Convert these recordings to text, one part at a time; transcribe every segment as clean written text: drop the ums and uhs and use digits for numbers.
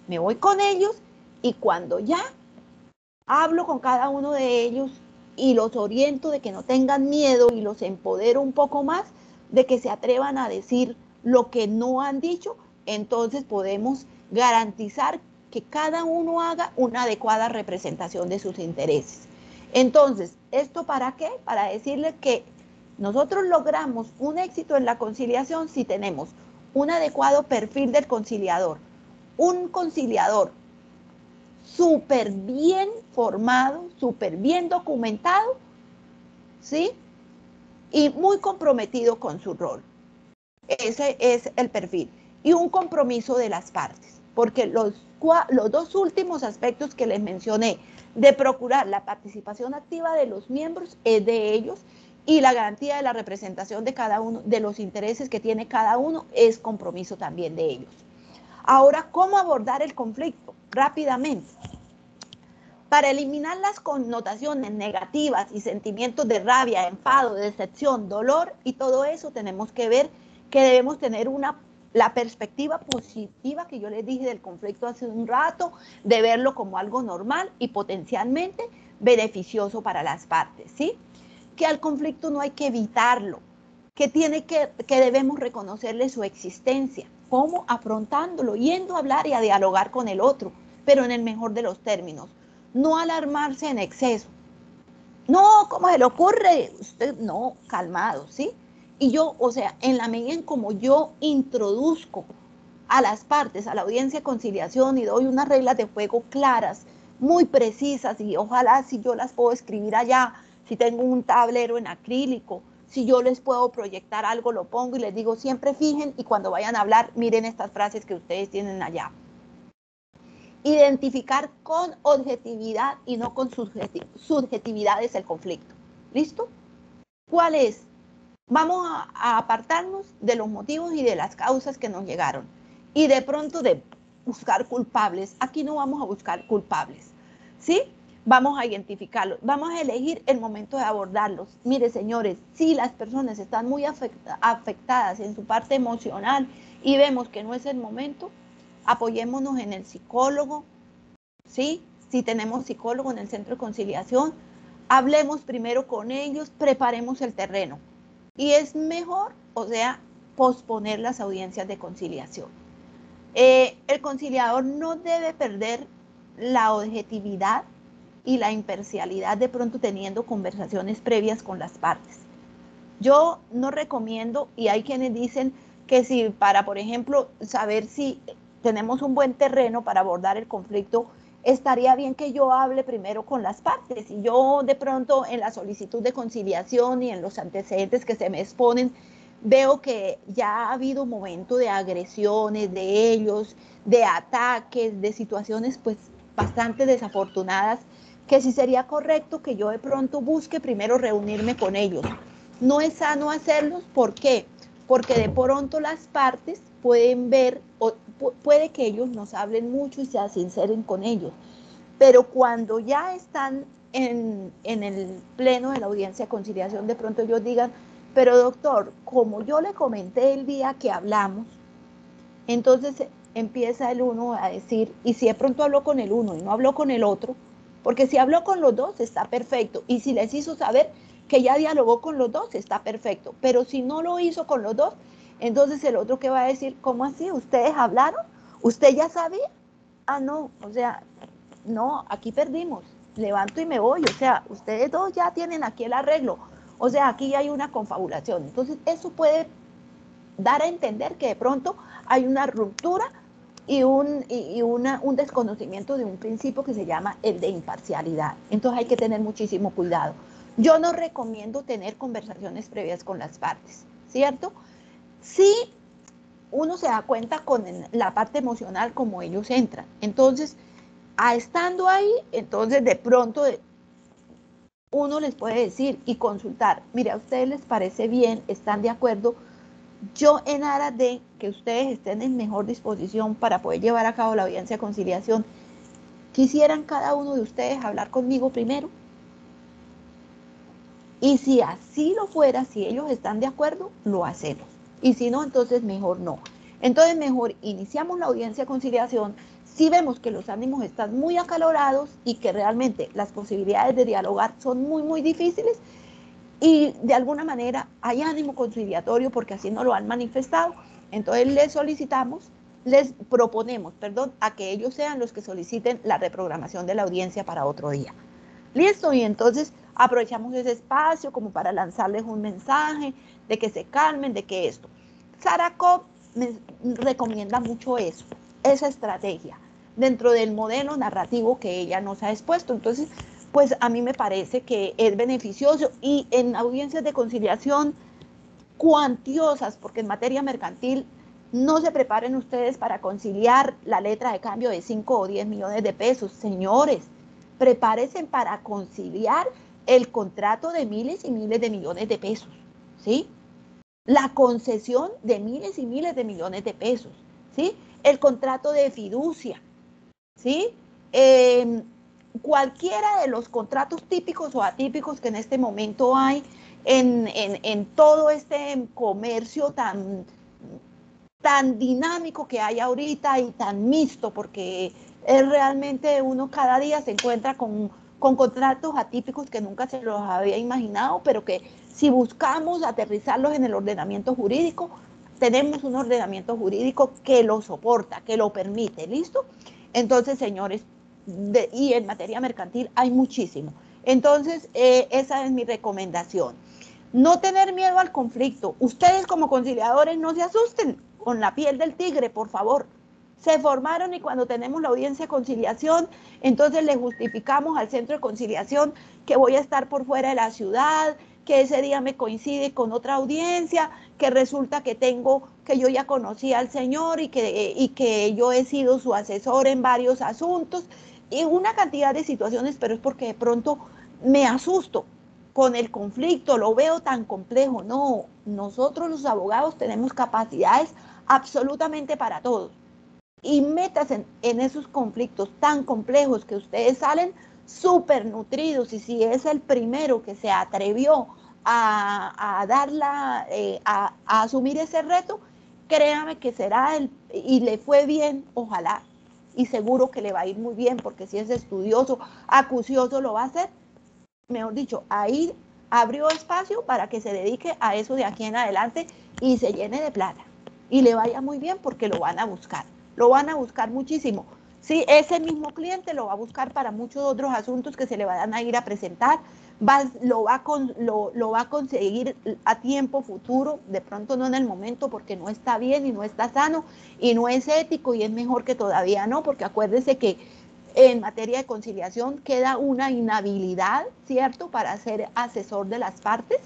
Me voy con ellos y cuando ya hablo con cada uno de ellos y los oriento de que no tengan miedo y los empodero un poco más, de que se atrevan a decir lo que no han dicho, entonces podemos garantizar que cada uno haga una adecuada representación de sus intereses. Entonces, ¿esto para qué? Para decirles que nosotros logramos un éxito en la conciliación si tenemos un adecuado perfil del conciliador, un conciliador súper bien formado, súper bien documentado, ¿sí? Y muy comprometido con su rol. Ese es el perfil. Y un compromiso de las partes, porque los dos últimos aspectos que les mencioné, de procurar la participación activa de los miembros, es de ellos, y la garantía de la representación de cada uno, de los intereses que tiene cada uno, es compromiso también de ellos. Ahora, ¿cómo abordar el conflicto? Rápidamente. Para eliminar las connotaciones negativas y sentimientos de rabia, enfado, decepción, dolor y todo eso, tenemos que ver que debemos tener la perspectiva positiva que yo les dije del conflicto hace un rato, de verlo como algo normal y potencialmente beneficioso para las partes, ¿sí? Que al conflicto no hay que evitarlo, que debemos reconocerle su existencia. ¿Cómo? Afrontándolo, yendo a hablar y a dialogar con el otro, pero en el mejor de los términos. No alarmarse en exceso. No, ¿cómo se le ocurre? Usted, no, calmado, ¿sí? Y yo, o sea, en la medida en como yo introduzco a las partes, a la audiencia de conciliación y doy unas reglas de juego claras, muy precisas, y ojalá si yo las puedo escribir allá, si tengo un tablero en acrílico, si yo les puedo proyectar algo, lo pongo y les digo, siempre fijen y cuando vayan a hablar, miren estas frases que ustedes tienen allá. Identificar con objetividad y no con subjetividades el conflicto. ¿Listo? ¿Cuál es? Vamos a apartarnos de los motivos y de las causas que nos llegaron. Y de pronto de buscar culpables. Aquí no vamos a buscar culpables. ¿Sí? Vamos a identificarlos. Vamos a elegir el momento de abordarlos. Mire, señores, si las personas están muy afectadas en su parte emocional y vemos que no es el momento, apoyémonos en el psicólogo, ¿sí? Si tenemos psicólogo en el centro de conciliación, hablemos primero con ellos, preparemos el terreno. Y es mejor, o sea, posponer las audiencias de conciliación. El conciliador no debe perder la objetividad y la imparcialidad de pronto teniendo conversaciones previas con las partes. Yo no recomiendo, y hay quienes dicen que si para, por ejemplo, saber si tenemos un buen terreno para abordar el conflicto, estaría bien que yo hable primero con las partes. Y yo de pronto en la solicitud de conciliación y en los antecedentes que se me exponen, veo que ya ha habido un momento de agresiones de ellos, de ataques, de situaciones pues bastante desafortunadas, que sí sería correcto que yo de pronto busque primero reunirme con ellos. No es sano hacerlos, ¿por qué? Porque de pronto las partes pueden ver, o puede que ellos nos hablen mucho y se sinceren con ellos, pero cuando ya están en el pleno de la audiencia de conciliación, de pronto ellos digan, pero doctor, como yo le comenté el día que hablamos, entonces empieza el uno a decir, y si de pronto habló con el uno y no habló con el otro, porque si habló con los dos está perfecto, y si les hizo saber que ya dialogó con los dos está perfecto, pero si no lo hizo con los dos, entonces el otro que va a decir, ¿cómo así? ¿Ustedes hablaron? ¿Usted ya sabía? Ah, no, o sea, no, aquí perdimos, levanto y me voy, o sea, ustedes dos ya tienen aquí el arreglo, o sea, aquí hay una confabulación, entonces eso puede dar a entender que de pronto hay una ruptura y un desconocimiento de un principio que se llama el de imparcialidad. Entonces hay que tener muchísimo cuidado. Yo no recomiendo tener conversaciones previas con las partes, ¿cierto? Sí, uno se da cuenta con la parte emocional como ellos entran. Entonces, estando ahí, entonces de pronto uno les puede decir y consultar, mire, a ustedes les parece bien, están de acuerdo, yo en aras de que ustedes estén en mejor disposición para poder llevar a cabo la audiencia de conciliación, quisieran cada uno de ustedes hablar conmigo primero. Y si así lo fuera, si ellos están de acuerdo, lo hacemos. Y si no, entonces mejor no. Entonces mejor iniciamos la audiencia de conciliación, Si vemos que los ánimos están muy acalorados y que realmente las posibilidades de dialogar son muy, muy difíciles y de alguna manera hay ánimo conciliatorio porque así nos lo han manifestado, entonces les proponemos, perdón, a que ellos sean los que soliciten la reprogramación de la audiencia para otro día. Listo, y entonces aprovechamos ese espacio como para lanzarles un mensaje de que se calmen, de que esto. Sarah Cobb me recomienda mucho eso, esa estrategia, dentro del modelo narrativo que ella nos ha expuesto. Entonces, pues a mí me parece que es beneficioso y en audiencias de conciliación cuantiosas, porque en materia mercantil no se preparen ustedes para conciliar la letra de cambio de 5 o 10 millones de pesos, señores, prepárense para conciliar el contrato de miles y miles de millones de pesos, ¿sí? La concesión de miles y miles de millones de pesos, ¿sí? El contrato de fiducia, ¿sí? Cualquiera de los contratos típicos o atípicos que en este momento hay en todo este comercio tan dinámico que hay ahorita y tan mixto, porque es realmente uno cada día se encuentra con contratos atípicos que nunca se los había imaginado, pero que si buscamos aterrizarlos en el ordenamiento jurídico, tenemos un ordenamiento jurídico que lo soporta, que lo permite, ¿listo? Entonces, señores, y en materia mercantil hay muchísimo. Entonces, esa es mi recomendación. No tener miedo al conflicto. Ustedes como conciliadores no se asusten con la piel del tigre, por favor. Se formaron y cuando tenemos la audiencia de conciliación, entonces le justificamos al centro de conciliación que voy a estar por fuera de la ciudad, que ese día me coincide con otra audiencia, que resulta que yo ya conocí al señor y que yo he sido su asesor en varios asuntos y una cantidad de situaciones, pero es porque de pronto me asusto con el conflicto, lo veo tan complejo. No, nosotros los abogados tenemos capacidades absolutamente para todos. Y métanse en esos conflictos tan complejos que ustedes salen súper nutridos. Y si es el primero que se atrevió a asumir ese reto, créame que será y le fue bien, ojalá. Y seguro que le va a ir muy bien, porque si es estudioso, acucioso, lo va a hacer. Mejor dicho, ahí abrió espacio para que se dedique a eso de aquí en adelante y se llene de plata y le vaya muy bien porque lo van a buscar muchísimo. Sí, ese mismo cliente lo va a buscar para muchos otros asuntos que se le van a ir a presentar, lo va a conseguir a tiempo futuro, de pronto no en el momento porque no está bien y no está sano y no es ético y es mejor que todavía no, porque acuérdese que en materia de conciliación queda una inhabilidad, ¿cierto?, para ser asesor de las partes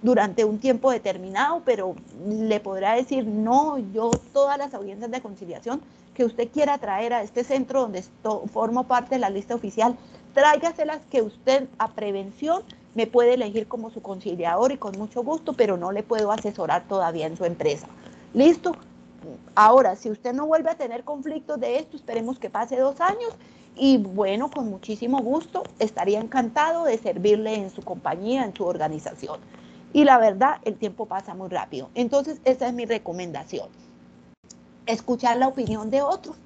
durante un tiempo determinado, pero le podrá decir, no, yo todas las audiencias de conciliación que usted quiera traer a este centro donde formo parte de la lista oficial, tráigaselas que usted a prevención me puede elegir como su conciliador y con mucho gusto, pero no le puedo asesorar todavía en su empresa. ¿Listo? Ahora, si usted no vuelve a tener conflictos de esto, esperemos que pase 2 años y bueno, con muchísimo gusto estaría encantado de servirle en su compañía, en su organización. Y la verdad, el tiempo pasa muy rápido. Entonces, esa es mi recomendación. Escuchar la opinión de otros.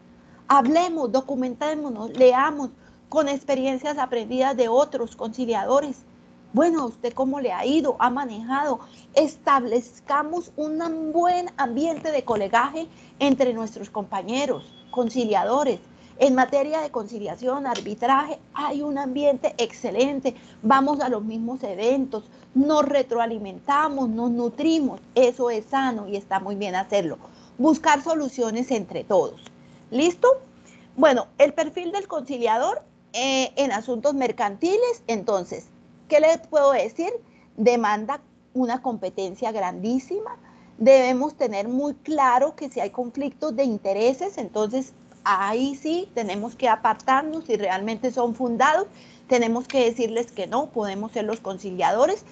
Hablemos, documentémonos, leamos con experiencias aprendidas de otros conciliadores. Bueno, ¿usted cómo le ha ido? ¿Ha manejado? Establezcamos un buen ambiente de colegaje entre nuestros compañeros, conciliadores. En materia de conciliación, arbitraje, hay un ambiente excelente. Vamos a los mismos eventos, nos retroalimentamos, nos nutrimos. Eso es sano y está muy bien hacerlo. Buscar soluciones entre todos. ¿Listo? Bueno, el perfil del conciliador en asuntos mercantiles, entonces, ¿qué les puedo decir? Demanda una competencia grandísima. Debemos tener muy claro que si hay conflictos de intereses, entonces ahí sí tenemos que apartarnos si realmente son fundados. Tenemos que decirles que no, podemos ser los conciliadores.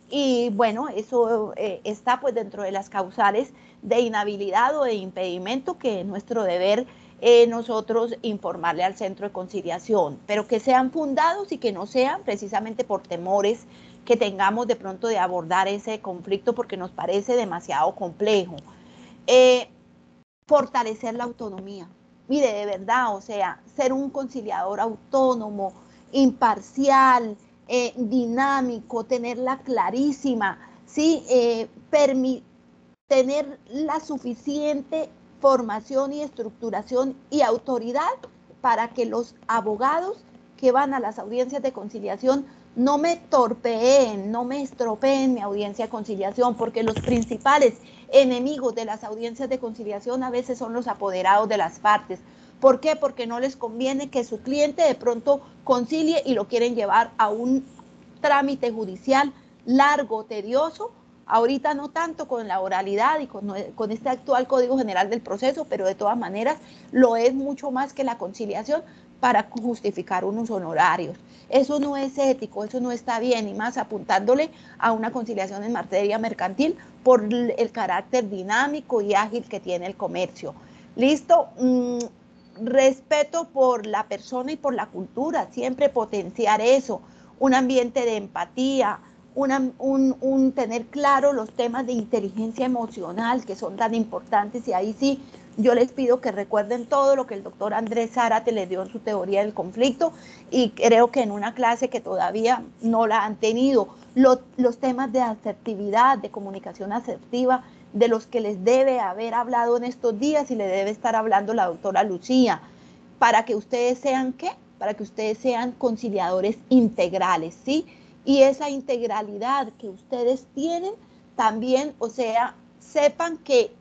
Y bueno, eso está pues dentro de las causales de inhabilidad o de impedimento que es nuestro deber nosotros informarle al centro de conciliación, pero que sean fundados y que no sean precisamente por temores que tengamos de pronto de abordar ese conflicto porque nos parece demasiado complejo. Fortalecer la autonomía. mire, de verdad, o sea, ser un conciliador autónomo, imparcial, dinámico, tenerla clarísima, ¿sí? Tener la suficiente formación y estructuración y autoridad para que los abogados que van a las audiencias de conciliación no me torpeen, no me estropeen mi audiencia de conciliación, porque los principales enemigos de las audiencias de conciliación a veces son los apoderados de las partes. ¿Por qué? Porque no les conviene que su cliente de pronto concilie y lo quieren llevar a un trámite judicial largo, tedioso. Ahorita no tanto con la oralidad y con este actual Código General del Proceso, pero de todas maneras lo es mucho más que la conciliación para justificar unos honorarios. Eso no es ético, eso no está bien, y más apuntándole a una conciliación en materia mercantil por el carácter dinámico y ágil que tiene el comercio. ¿Listo? Respeto por la persona y por la cultura, siempre potenciar eso, un ambiente de empatía, tener claro los temas de inteligencia emocional que son tan importantes, y ahí sí yo les pido que recuerden todo lo que el doctor Andrés Zárate les dio en su teoría del conflicto, y creo que en una clase que todavía no la han tenido, los temas de asertividad, de comunicación asertiva, de los que les debe haber hablado en estos días y le debe estar hablando la doctora Lucía, para que ustedes sean, ¿qué? Para que ustedes sean conciliadores integrales, ¿sí? Y esa integralidad que ustedes tienen también, o sea, sepan que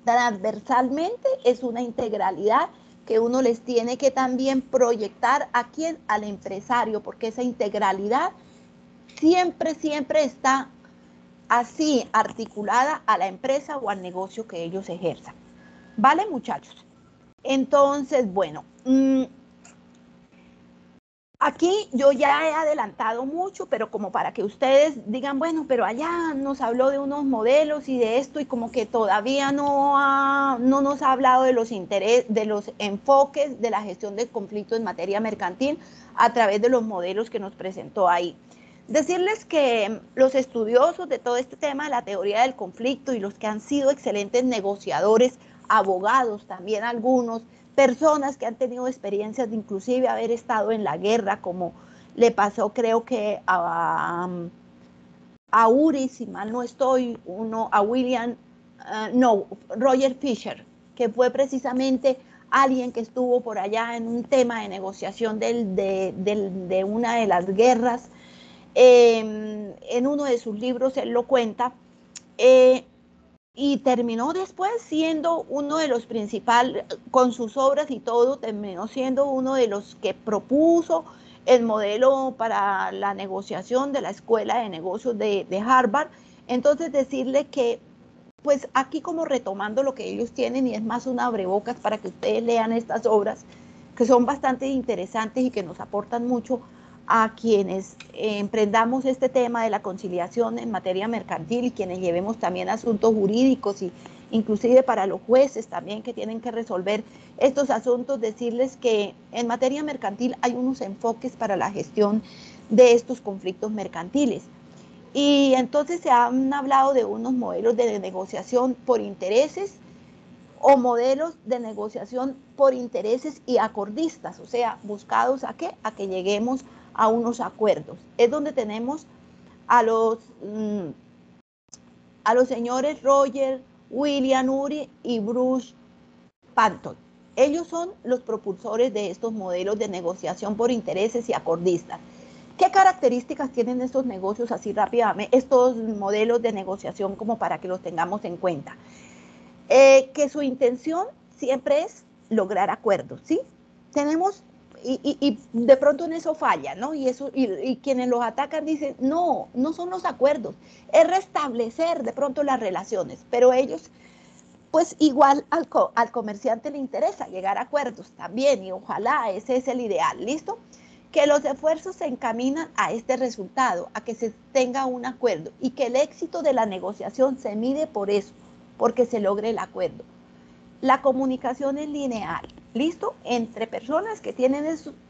transversalmente es una integralidad que uno les tiene que también proyectar a quién, al empresario, porque esa integralidad siempre, siempre está así articulada a la empresa o al negocio que ellos ejerzan. ¿Vale, muchachos? Entonces, bueno, aquí yo ya he adelantado mucho, pero como para que ustedes digan, bueno, pero allá nos habló de unos modelos y de esto, y como que todavía no nos ha hablado de los enfoques de la gestión del conflicto en materia mercantil a través de los modelos que nos presentó ahí. Decirles que los estudiosos de todo este tema de la teoría del conflicto y los que han sido excelentes negociadores, abogados también algunos, personas que han tenido experiencias de inclusive haber estado en la guerra, como le pasó creo que a Uri, si mal no estoy, a William, Roger Fisher, que fue precisamente alguien que estuvo por allá en un tema de negociación de una de las guerras. En uno de sus libros él lo cuenta, y terminó después siendo uno de los principales, con sus obras y todo, terminó siendo uno de los que propuso el modelo para la negociación de la Escuela de Negocios de Harvard. Entonces decirle que, pues aquí como retomando lo que ellos tienen, y es más un abrebocas para que ustedes lean estas obras, que son bastante interesantes y que nos aportan mucho a quienes emprendamos este tema de la conciliación en materia mercantil, y quienes llevemos también asuntos jurídicos, y inclusive para los jueces también que tienen que resolver estos asuntos, decirles que en materia mercantil hay unos enfoques para la gestión de estos conflictos mercantiles. Y entonces se han hablado de unos modelos de negociación por intereses, o modelos de negociación por intereses y acordistas, o sea, buscados ¿a qué? A que lleguemos a unos acuerdos. Es donde tenemos a los señores Roger, William Ury y Bruce Panton. Ellos son los propulsores de estos modelos de negociación por intereses y acordistas. ¿Qué características tienen estos negocios así rápidamente, estos modelos de negociación, como para que los tengamos en cuenta? Que su intención siempre es lograr acuerdos, ¿sí? Tenemos, y de pronto en eso falla, ¿no? Y quienes los atacan dicen, no son los acuerdos, es restablecer de pronto las relaciones, pero ellos, pues igual al comerciante le interesa llegar a acuerdos también, y ojalá ese es el ideal, ¿listo? Que los esfuerzos se encaminan a este resultado, a que se tenga un acuerdo, y que el éxito de la negociación se mide por eso, porque se logre el acuerdo. La comunicación es lineal, ¿listo? Entre personas que tienen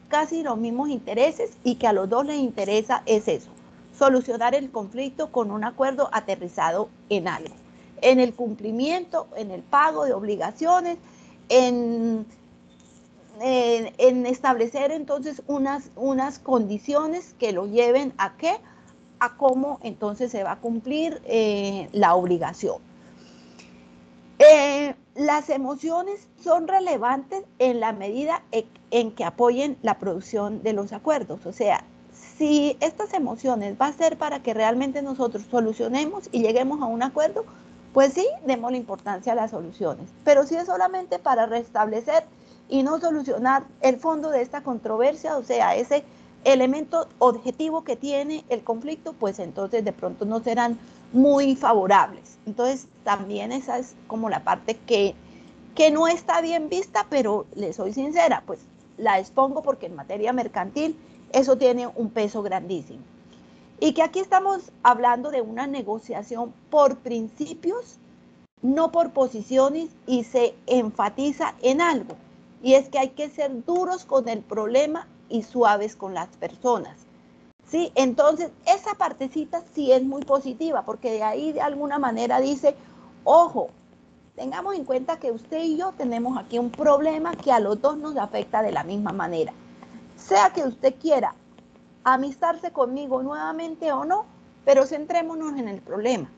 casi los mismos intereses, y que a los dos les interesa es eso, solucionar el conflicto con un acuerdo aterrizado en algo, en el cumplimiento, en el pago de obligaciones, en establecer entonces unas condiciones que lo lleven a qué, a cómo entonces se va a cumplir la obligación. Las emociones son relevantes en la medida en que apoyen la producción de los acuerdos. O sea, si estas emociones va a ser para que realmente nosotros solucionemos y lleguemos a un acuerdo, pues sí, demos la importancia a las soluciones. Pero si es solamente para restablecer y no solucionar el fondo de esta controversia, o sea, ese elemento objetivo que tiene el conflicto, pues entonces de pronto no serán muy favorables. Entonces también esa es como la parte que no está bien vista, pero le soy sincera, pues la expongo porque en materia mercantil eso tiene un peso grandísimo. Y que aquí estamos hablando de una negociación por principios, no por posiciones, y se enfatiza en algo, y es que hay que ser duros con el problema y suaves con las personas. ¿Sí? Entonces, esa partecita sí es muy positiva, porque de ahí de alguna manera dice, ojo, tengamos en cuenta que usted y yo tenemos aquí un problema que a los dos nos afecta de la misma manera. Sea que usted quiera amistarse conmigo nuevamente o no, pero centrémonos en el problema.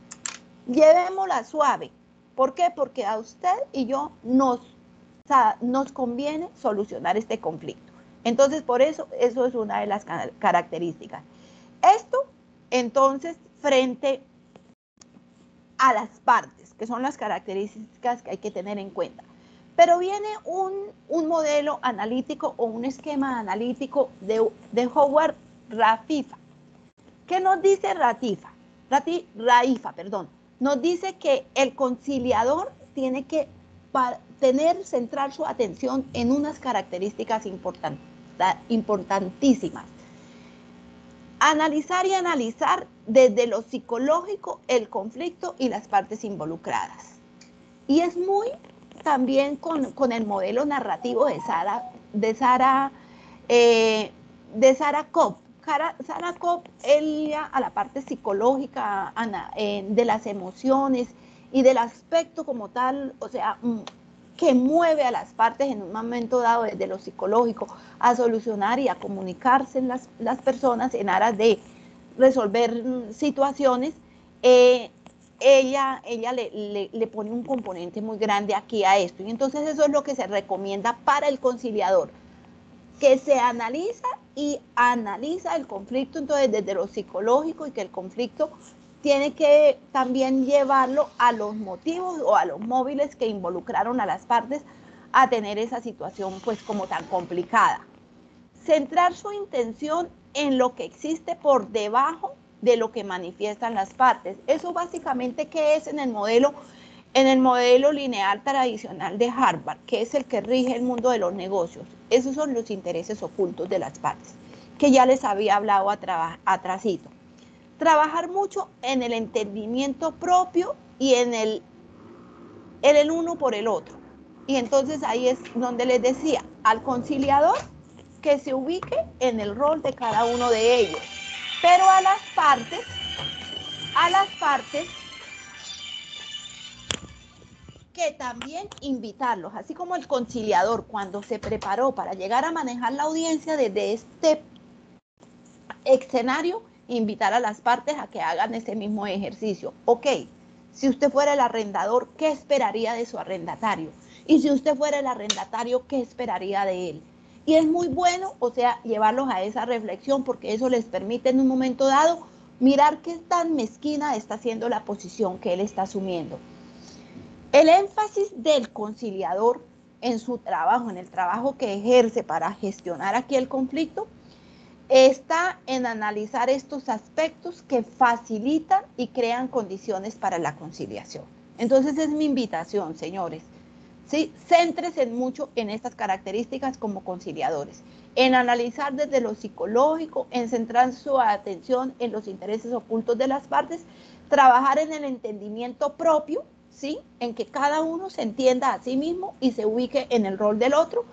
Llevémosla suave. ¿Por qué? Porque a usted y yo nos conviene solucionar este conflicto. Entonces, por eso es una de las características. Esto, entonces, frente a las partes, que son las características que hay que tener en cuenta. Pero viene un modelo analítico o un esquema analítico de Howard Raifa. ¿Qué nos dice Raifa, perdón? Nos dice que el conciliador tiene que centrar su atención en unas características importantísimas. Analizar y analizar desde lo psicológico el conflicto y las partes involucradas. Y es muy también con el modelo narrativo de Sarah Kopp. Sarah Kopp, ella a la parte psicológica de las emociones y del aspecto como tal, o sea, que mueve a las partes en un momento dado desde lo psicológico a solucionar y a comunicarse las personas en aras de resolver situaciones, ella le pone un componente muy grande aquí a esto. Y entonces eso es lo que se recomienda para el conciliador, que se analiza y analiza el conflicto entonces desde lo psicológico, y que el conflicto tiene que también llevarlo a los motivos o a los móviles que involucraron a las partes a tener esa situación pues como tan complicada. Centrar su intención en lo que existe por debajo de lo que manifiestan las partes. Eso básicamente, ¿qué es en el modelo lineal tradicional de Harvard, que es el que rige el mundo de los negocios? Esos son los intereses ocultos de las partes, que ya les había hablado atrasito. Trabajar mucho en el entendimiento propio y en el uno por el otro. Y entonces ahí es donde les decía, al conciliador que se ubique en el rol de cada uno de ellos. Pero a las partes, que también invitarlos, así como el conciliador cuando se preparó para llegar a manejar la audiencia desde este escenario, invitar a las partes a que hagan ese mismo ejercicio. Ok, si usted fuera el arrendador, ¿qué esperaría de su arrendatario? Y si usted fuera el arrendatario, ¿qué esperaría de él? Y es muy bueno, o sea, llevarlos a esa reflexión, porque eso les permite en un momento dado mirar qué tan mezquina está siendo la posición que él está asumiendo. El énfasis del conciliador en su trabajo, en el trabajo que ejerce para gestionar aquí el conflicto, está en analizar estos aspectos que facilitan y crean condiciones para la conciliación. Entonces es mi invitación, señores, ¿sí? Céntrese mucho en estas características como conciliadores, en analizar desde lo psicológico, en centrar su atención en los intereses ocultos de las partes, trabajar en el entendimiento propio, ¿sí? En que cada uno se entienda a sí mismo y se ubique en el rol del otro,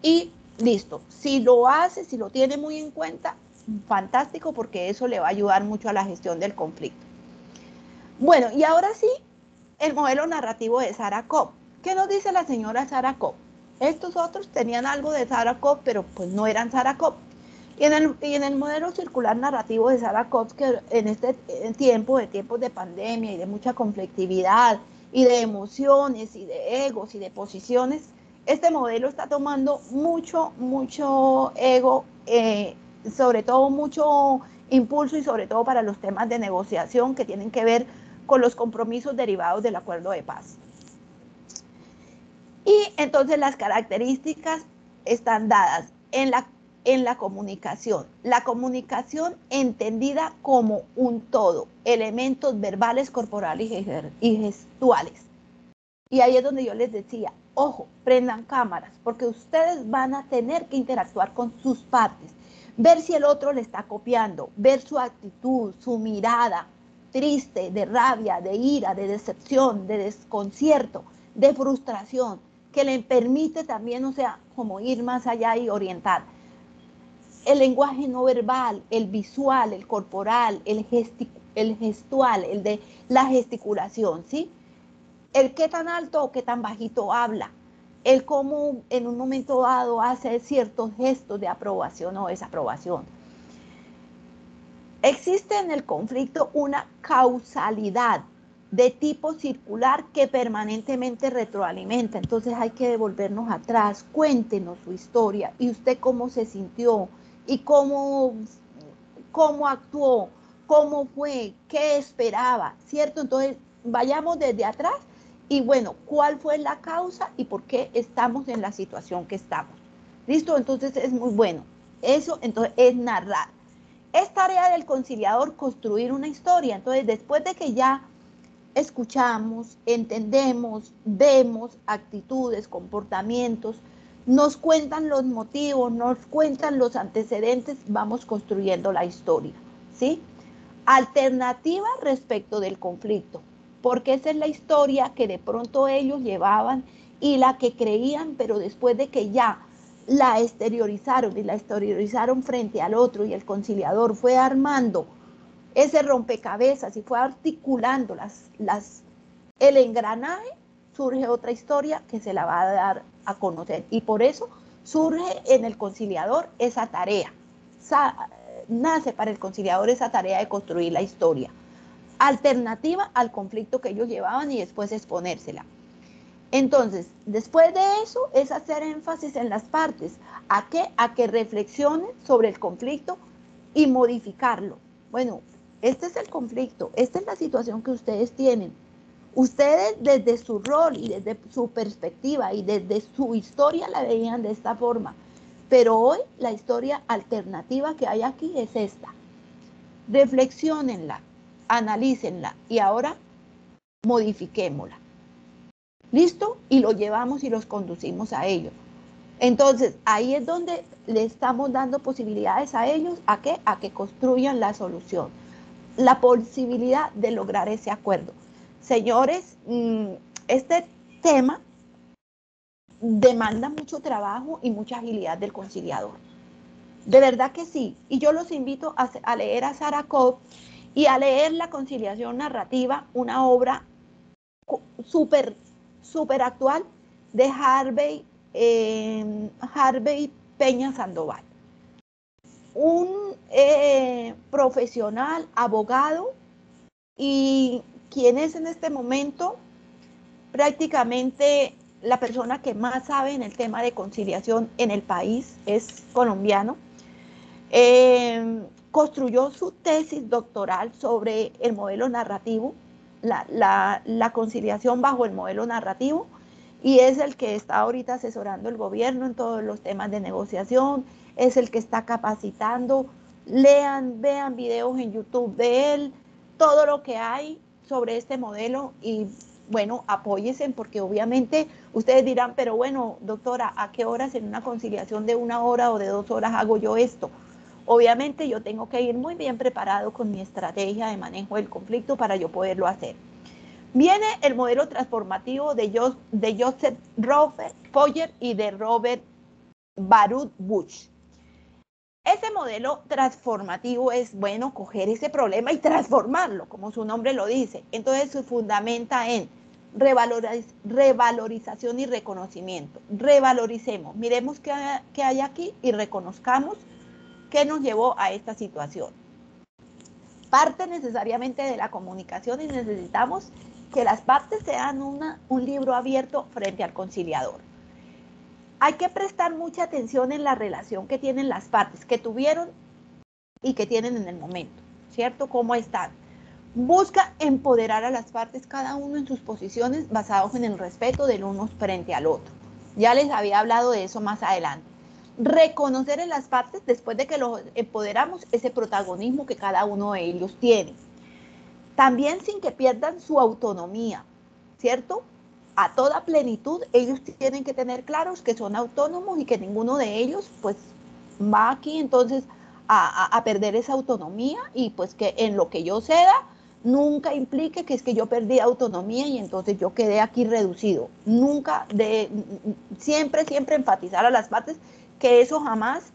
y listo. Si lo hace, si lo tiene muy en cuenta, fantástico, porque eso le va a ayudar mucho a la gestión del conflicto. Bueno, y ahora sí, el modelo narrativo de Sarah Kopp. ¿Qué nos dice la señora Sarah-Kopp? Estos otros tenían algo de Sarah-Kopp, pero pues no eran Sarah-Kopp. Y en el modelo circular narrativo de Sarah-Kopp, que en este tiempos de pandemia y de mucha conflictividad y de emociones y de egos y de posiciones, este modelo está tomando mucho ego, sobre todo mucho impulso y sobre todo para los temas de negociación que tienen que ver con los compromisos derivados del acuerdo de paz. Y entonces las características están dadas en la comunicación. La comunicación entendida como un todo, elementos verbales, corporales y gestuales. Y ahí es donde yo les decía, ojo, prendan cámaras, porque ustedes van a tener que interactuar con sus partes, ver si el otro le está copiando, ver su actitud, su mirada triste, de rabia, de ira, de decepción, de desconcierto, de frustración, que le permite también, o sea, como ir más allá y orientar. El lenguaje no verbal, el visual, el corporal, el gestual, el de la gesticulación, ¿sí? El qué tan alto o qué tan bajito habla, el cómo en un momento dado hace ciertos gestos de aprobación o desaprobación. Existe en el conflicto una causalidad de tipo circular que permanentemente retroalimenta. Entonces hay que devolvernos atrás, cuéntenos su historia y usted cómo se sintió y cómo actuó, cómo fue, qué esperaba, ¿cierto? Entonces vayamos desde atrás y bueno, ¿cuál fue la causa y por qué estamos en la situación que estamos? ¿Listo? Entonces es muy bueno. Eso entonces es narrar. Es tarea del conciliador construir una historia. Entonces, después de que ya escuchamos, entendemos, vemos actitudes, comportamientos, nos cuentan los motivos, nos cuentan los antecedentes, vamos construyendo la historia, ¿sí? Alternativa respecto del conflicto, porque esa es la historia que de pronto ellos llevaban y la que creían, pero después de que ya la exteriorizaron frente al otro y el conciliador fue armando ese rompecabezas y fue articulando el engranaje, surge otra historia que se la va a dar a conocer. Y por eso surge en el conciliador esa tarea. Nace para el conciliador esa tarea de construir la historia alternativa al conflicto que ellos llevaban y después exponérsela. Entonces, después de eso, es hacer énfasis en las partes. ¿A qué? A que reflexionen sobre el conflicto y modificarlo. Bueno, este es el conflicto, esta es la situación que ustedes tienen. Ustedes desde su rol y desde su perspectiva y desde su historia la veían de esta forma. Pero hoy la historia alternativa que hay aquí es esta. Reflexionenla, analícenla y ahora modifiquémosla. ¿Listo? Y lo llevamos y los conducimos a ellos. Entonces, ahí es donde le estamos dando posibilidades a ellos, ¿a qué? A que construyan la solución, la posibilidad de lograr ese acuerdo. Señores, este tema demanda mucho trabajo y mucha agilidad del conciliador. De verdad que sí. Y yo los invito a leer a Sarah-Kopp y a leer La conciliación narrativa, una obra súper actual de Harvey Peña Sandoval. Un profesional, abogado, y quien es en este momento prácticamente la persona que más sabe en el tema de conciliación en el país, es colombiano. Construyó su tesis doctoral sobre el modelo narrativo, la conciliación bajo el modelo narrativo, y es el que está ahorita asesorando el gobierno en todos los temas de negociación, es el que está capacitando. Lean, vean videos en YouTube de él, todo lo que hay sobre este modelo y bueno, apóyense porque obviamente ustedes dirán, pero bueno, doctora, ¿a qué horas en una conciliación de 1 hora o de 2 horas hago yo esto? Obviamente yo tengo que ir muy bien preparado con mi estrategia de manejo del conflicto para yo poderlo hacer. Viene el modelo transformativo de Joseph Robert Foyer y de Robert Baruch Bush. Ese modelo transformativo es, bueno, coger ese problema y transformarlo, como su nombre lo dice. Entonces se fundamenta en revalorización y reconocimiento. Revaloricemos, miremos qué hay aquí y reconozcamos qué nos llevó a esta situación. Parte necesariamente de la comunicación y necesitamos que las partes sean un libro abierto frente al conciliador. Hay que prestar mucha atención en la relación que tienen las partes, que tuvieron y que tienen en el momento, ¿cierto? ¿Cómo están? Busca empoderar a las partes, cada uno en sus posiciones, basados en el respeto del uno frente al otro. Ya les había hablado de eso más adelante. Reconocer en las partes, después de que los empoderamos, ese protagonismo que cada uno de ellos tiene. También sin que pierdan su autonomía, ¿cierto? A toda plenitud, ellos tienen que tener claros que son autónomos y que ninguno de ellos, pues, va aquí entonces a perder esa autonomía, y pues que en lo que yo ceda nunca implique que es que yo perdí autonomía y entonces yo quedé aquí reducido. Nunca, siempre enfatizar a las partes que eso jamás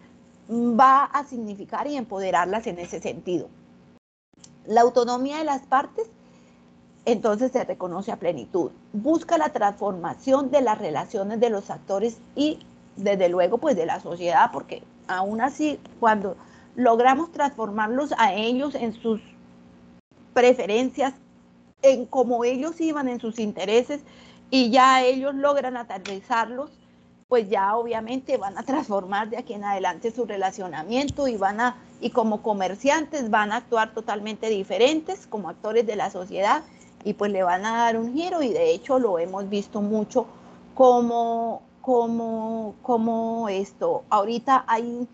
va a significar y empoderarlas en ese sentido. La autonomía de las partes entonces se reconoce a plenitud. Busca la transformación de las relaciones de los actores y desde luego pues de la sociedad, porque aún así cuando logramos transformarlos a ellos en sus preferencias, en cómo ellos iban, en sus intereses, y ya ellos logran aterrizarlos, pues ya obviamente van a transformar de aquí en adelante su relacionamiento y como comerciantes van a actuar totalmente diferentes como actores de la sociedad, y pues le van a dar un giro, y de hecho lo hemos visto mucho como esto. Ahorita hay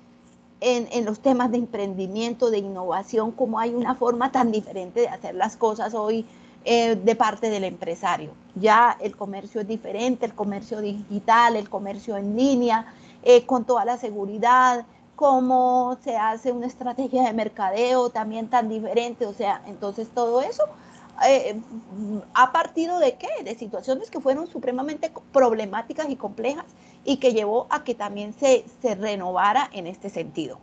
en los temas de emprendimiento, de innovación, como hay una forma tan diferente de hacer las cosas hoy de parte del empresario. Ya el comercio es diferente, el comercio digital, el comercio en línea, con toda la seguridad, cómo se hace una estrategia de mercadeo también tan diferente. O sea, entonces todo eso ¿ha partido de qué? De situaciones que fueron supremamente problemáticas y complejas, y que llevó a que también se renovara en este sentido.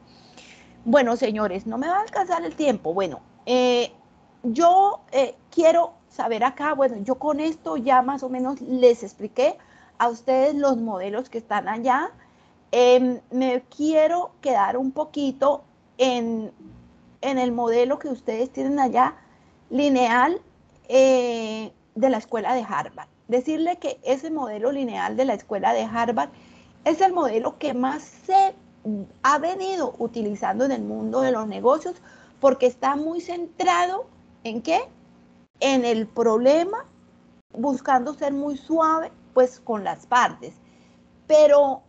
Bueno, señores, no me va a alcanzar el tiempo. Bueno, yo quiero saber acá, bueno, yo con esto ya más o menos les expliqué a ustedes los modelos que están allá. Me quiero quedar un poquito en el modelo que ustedes tienen allá, lineal, de la escuela de Harvard. Decirle que ese modelo lineal de la escuela de Harvard es el modelo que más se ha venido utilizando en el mundo de los negocios, porque está muy centrado ¿en qué? En el problema, buscando ser muy suave pues con las partes, pero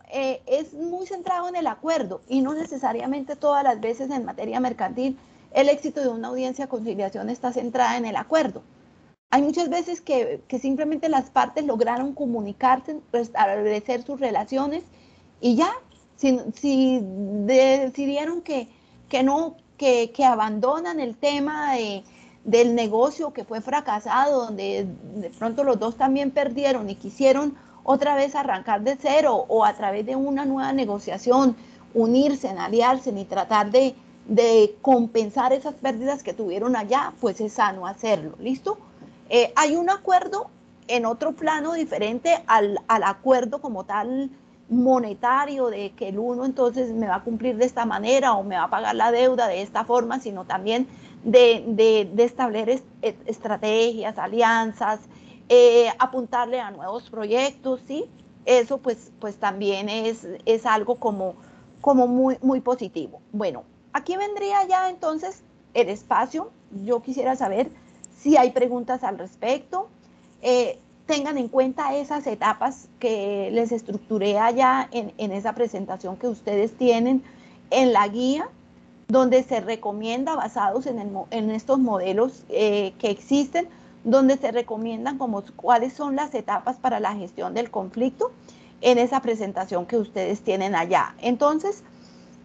es muy centrado en el acuerdo, y no necesariamente todas las veces en materia mercantil el éxito de una audiencia de conciliación está centrada en el acuerdo. Hay muchas veces que simplemente las partes lograron comunicarse, restablecer sus relaciones, y ya, si decidieron que no, que abandonan el tema del negocio que fue fracasado, donde de pronto los dos también perdieron y quisieron otra vez arrancar de cero, o a través de una nueva negociación unirse, aliarse y tratar de compensar esas pérdidas que tuvieron allá, pues es sano hacerlo, ¿listo? Hay un acuerdo en otro plano diferente al acuerdo como tal monetario, de que el uno entonces me va a cumplir de esta manera o me va a pagar la deuda de esta forma, sino también de establecer estrategias, alianzas, apuntarle a nuevos proyectos, ¿sí? Eso pues también es algo como muy positivo. Bueno, aquí vendría ya entonces el espacio. Yo quisiera saber si hay preguntas al respecto. Tengan en cuenta esas etapas que les estructuré allá en esa presentación que ustedes tienen en la guía, donde se recomienda, basados en estos modelos que existen, donde se recomiendan como cuáles son las etapas para la gestión del conflicto, en esa presentación que ustedes tienen allá. Entonces,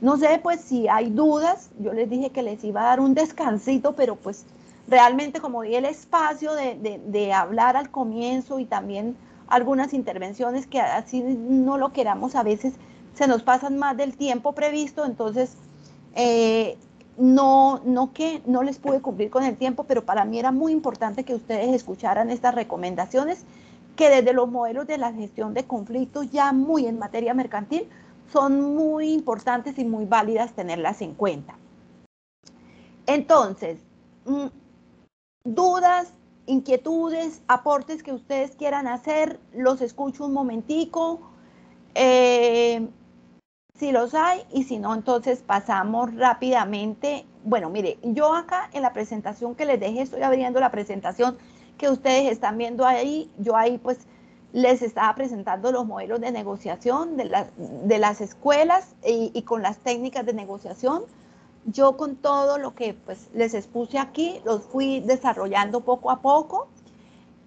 no sé pues si hay dudas. Yo les dije que les iba a dar un descansito, pero pues realmente como di el espacio de hablar al comienzo, y también algunas intervenciones que así no lo queramos, a veces se nos pasan más del tiempo previsto, entonces no les pude cumplir con el tiempo, pero para mí era muy importante que ustedes escucharan estas recomendaciones, que desde los modelos de la gestión de conflictos ya muy en materia mercantil son muy importantes y muy válidas tenerlas en cuenta. Entonces, dudas, inquietudes, aportes que ustedes quieran hacer, los escucho un momentico. Si los hay, y si no, entonces pasamos rápidamente. Bueno, mire, yo acá en la presentación que les dejé, estoy abriendo la presentación que ustedes están viendo ahí. Yo ahí pues les estaba presentando los modelos de negociación de las escuelas y con las técnicas de negociación. Yo con todo lo que pues les expuse aquí, los fui desarrollando poco a poco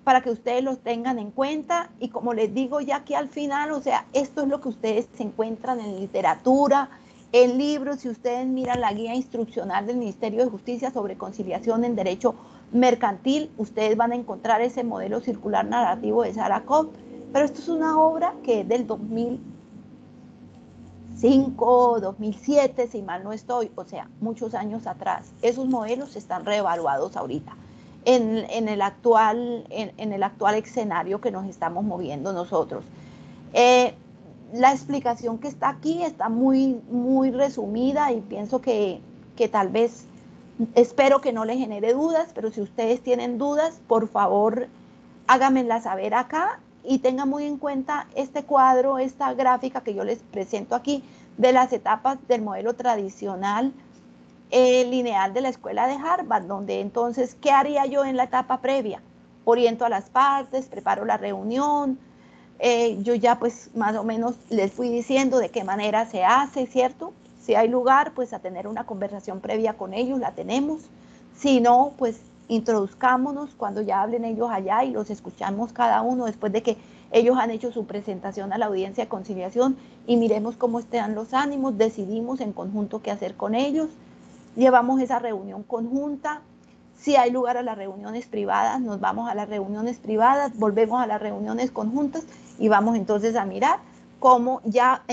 para que ustedes los tengan en cuenta. Y como les digo ya aquí al final, o sea, esto es lo que ustedes se encuentran en literatura, en libros. Si ustedes miran la guía instruccional del Ministerio de Justicia sobre conciliación en derecho mercantil, ustedes van a encontrar ese modelo circular narrativo de Sarah Cobb. Pero esto es una obra que es del 2005, 2007, si mal no estoy, o sea, muchos años atrás. Esos modelos están reevaluados ahorita en el actual escenario que nos estamos moviendo nosotros. La explicación que está aquí está muy, muy resumida, y pienso que tal vez, espero que no les genere dudas, pero si ustedes tienen dudas, por favor, háganmela saber acá, y tengan muy en cuenta este cuadro, esta gráfica que yo les presento aquí de las etapas del modelo tradicional lineal de la escuela de Harvard, donde entonces, ¿qué haría yo en la etapa previa? Oriento a las partes, preparo la reunión, yo ya pues más o menos les fui diciendo de qué manera se hace, ¿cierto? Si hay lugar, pues a tener una conversación previa con ellos, la tenemos. Si no, pues introduzcámonos cuando ya hablen ellos allá y los escuchamos cada uno después de que ellos han hecho su presentación a la audiencia de conciliación, y miremos cómo están los ánimos, decidimos en conjunto qué hacer con ellos, llevamos esa reunión conjunta. Si hay lugar a las reuniones privadas, nos vamos a las reuniones privadas, volvemos a las reuniones conjuntas y vamos entonces a mirar cómo ya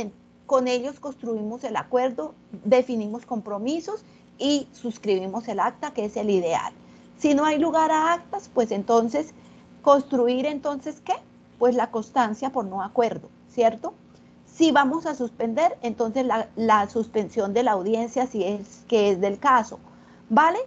con ellos construimos el acuerdo, definimos compromisos y suscribimos el acta, que es el ideal. Si no hay lugar a actas, pues entonces construir entonces ¿qué? Pues la constancia por no acuerdo, ¿cierto? Si vamos a suspender, entonces la suspensión de la audiencia, si es que es del caso, ¿vale?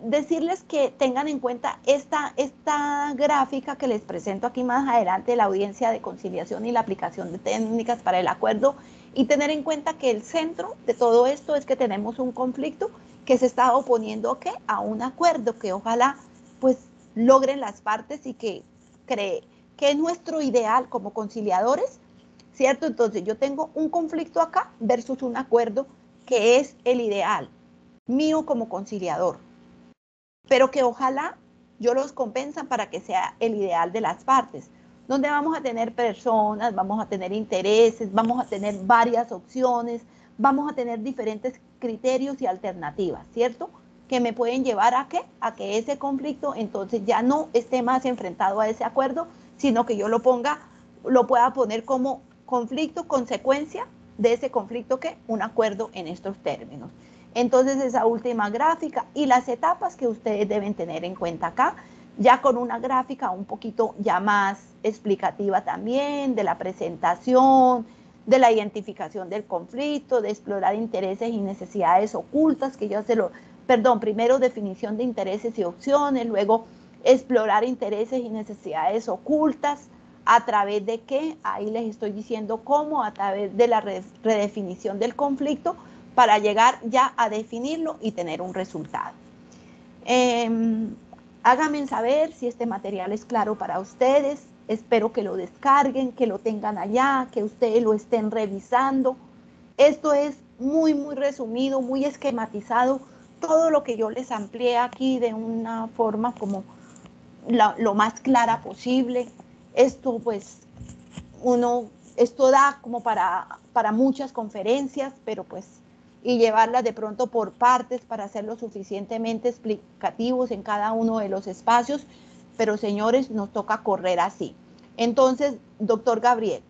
Decirles que tengan en cuenta esta gráfica que les presento aquí más adelante, la audiencia de conciliación y la aplicación de técnicas para el acuerdo, y tener en cuenta que el centro de todo esto es que tenemos un conflicto que se está oponiendo ¿qué? A un acuerdo que ojalá pues logren las partes, y que cree que es nuestro ideal como conciliadores, ¿cierto? Entonces yo tengo un conflicto acá versus un acuerdo que es el ideal mío como conciliador, pero que ojalá yo los compensan para que sea el ideal de las partes, donde vamos a tener personas, vamos a tener intereses, vamos a tener varias opciones, vamos a tener diferentes criterios y alternativas, ¿cierto? Que me pueden llevar a ¿qué? A que ese conflicto entonces ya no esté más enfrentado a ese acuerdo, sino que yo lo pueda poner como conflicto, consecuencia de ese conflicto, ¿qué? Un acuerdo en estos términos. Entonces esa última gráfica y las etapas que ustedes deben tener en cuenta acá, ya con una gráfica un poquito ya más explicativa también de la presentación, de la identificación del conflicto, de explorar intereses y necesidades ocultas, que yo primero definición de intereses y opciones, luego explorar intereses y necesidades ocultas, a través de qué, ahí les estoy diciendo cómo, a través de la redefinición del conflicto, para llegar ya a definirlo y tener un resultado. Háganme saber si este material es claro para ustedes. Espero que lo descarguen, que lo tengan allá, que ustedes lo estén revisando. Esto es muy, muy resumido, muy esquematizado. Todo lo que yo les amplié aquí de una forma como lo más clara posible. Esto pues esto da como para muchas conferencias, pero pues, y llevarlas de pronto por partes para hacerlo suficientemente explicativos en cada uno de los espacios, pero señores, nos toca correr así. Entonces, doctor Gabriel,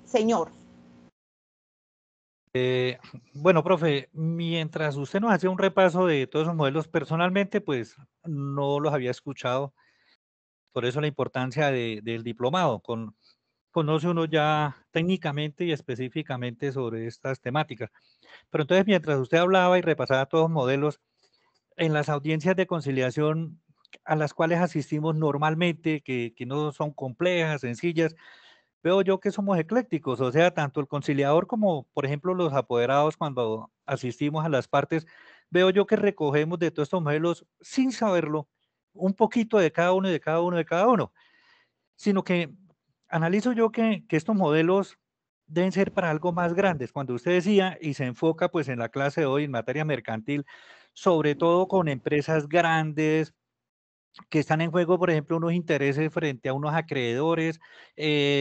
señor, Bueno, profe, mientras usted nos hacía un repaso de todos esos modelos, personalmente, pues no los había escuchado, por eso la importancia del diplomado. Conoce uno ya técnicamente y específicamente sobre estas temáticas. Pero entonces, mientras usted hablaba y repasaba todos los modelos, en las audiencias de conciliación a las cuales asistimos normalmente, que no son complejas, sencillas, veo yo que somos eclécticos, o sea, tanto el conciliador como, por ejemplo, los apoderados cuando asistimos a las partes, veo yo que recogemos de todos estos modelos sin saberlo un poquito de cada uno y de cada uno de cada uno, sino que analizo yo que estos modelos deben ser para algo más grandes. Cuando usted decía y se enfoca pues en la clase de hoy en materia mercantil, sobre todo con empresas grandes, que están en juego, por ejemplo, unos intereses frente a unos acreedores,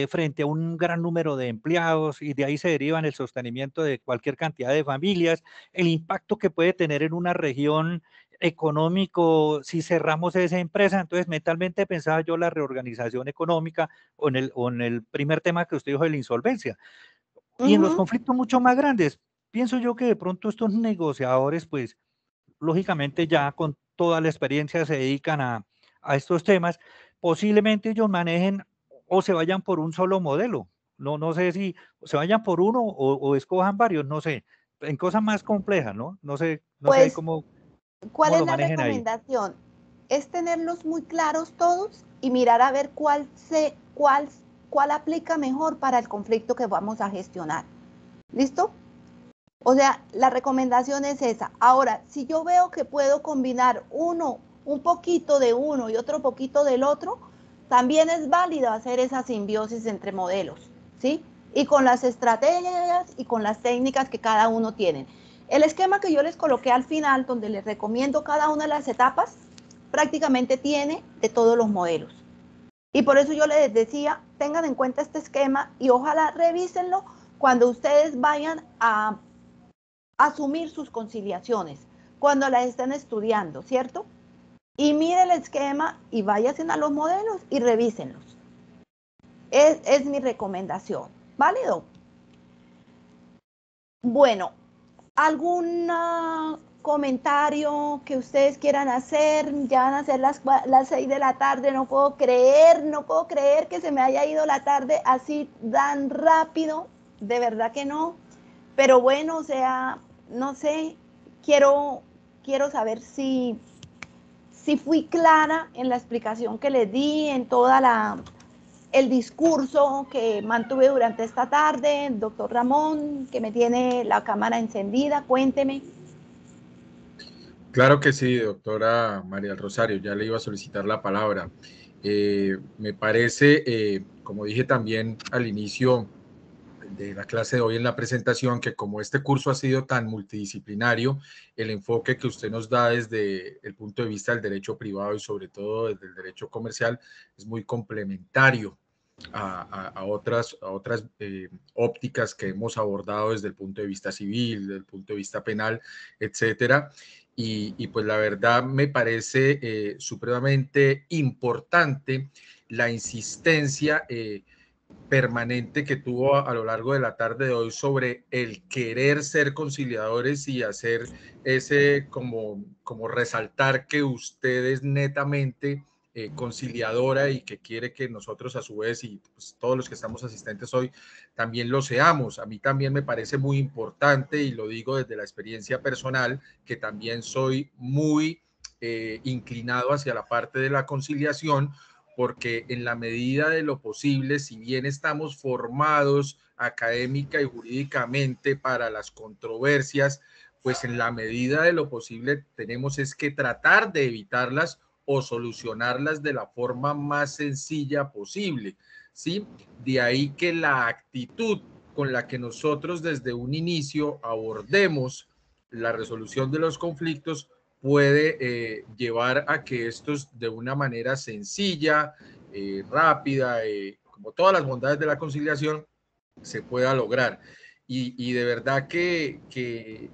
frente a un gran número de empleados, y de ahí se derivan el sostenimiento de cualquier cantidad de familias, el impacto que puede tener en una región económico si cerramos esa empresa. Entonces, mentalmente pensaba yo la reorganización económica o en el primer tema que usted dijo de la insolvencia. Y en los Ujú. conflictos mucho más grandes, pienso yo que de pronto estos negociadores, pues, lógicamente ya con toda la experiencia se dedican a estos temas, posiblemente ellos manejen o se vayan por un solo modelo. No, no sé si se vayan por uno o escojan varios, no sé, en cosas más complejas, ¿no? No sé, no sé ahí Pues, cómo, ¿cuál cómo es lo la manejen ahí. recomendación? Es tenerlos muy claros todos y mirar a ver cuál aplica mejor para el conflicto que vamos a gestionar. ¿Listo? O sea, la recomendación es esa. Ahora, si yo veo que puedo combinar un poquito de uno y otro poquito del otro, también es válido hacer esa simbiosis entre modelos, ¿sí? Y con las estrategias y con las técnicas que cada uno tiene. El esquema que yo les coloqué al final, donde les recomiendo cada una de las etapas, prácticamente tiene de todos los modelos. Y por eso yo les decía, tengan en cuenta este esquema y ojalá revísenlo cuando ustedes vayan a asumir sus conciliaciones, cuando las estén estudiando, ¿cierto? Y mire el esquema y váyanse a los modelos y revísenlos. Es mi recomendación. ¿Válido? Bueno, ¿algún comentario que ustedes quieran hacer? Ya van a ser las 6 de la tarde, no puedo creer que se me haya ido la tarde así tan rápido, de verdad que no, pero bueno, o sea, no sé, quiero, quiero saber si fui clara en la explicación que les di, en toda el discurso que mantuve durante esta tarde, doctor Ramón, que me tiene la cámara encendida, cuénteme. Claro que sí, doctora María del Rosario, ya le iba a solicitar la palabra. Me parece, como dije también al inicio de la clase de hoy en la presentación, que como este curso ha sido tan multidisciplinario, el enfoque que usted nos da desde el punto de vista del derecho privado y sobre todo desde el derecho comercial es muy complementario a otras ópticas que hemos abordado desde el punto de vista civil, desde el punto de vista penal, etcétera. Y pues la verdad me parece supremamente importante la insistencia permanente que tuvo a lo largo de la tarde de hoy sobre el querer ser conciliadores y hacer ese como resaltar que usted es netamente conciliadora y que quiere que nosotros a su vez y pues, todos los que estamos asistentes hoy también lo seamos. A mí también me parece muy importante y lo digo desde la experiencia personal que también soy muy inclinado hacia la parte de la conciliación porque en la medida de lo posible, si bien estamos formados académica y jurídicamente para las controversias, pues en la medida de lo posible tenemos es que tratar de evitarlas o solucionarlas de la forma más sencilla posible, ¿sí? De ahí que la actitud con la que nosotros desde un inicio abordemos la resolución de los conflictos puede llevar a que estos de una manera sencilla, rápida, como todas las bondades de la conciliación, se pueda lograr. Y de verdad que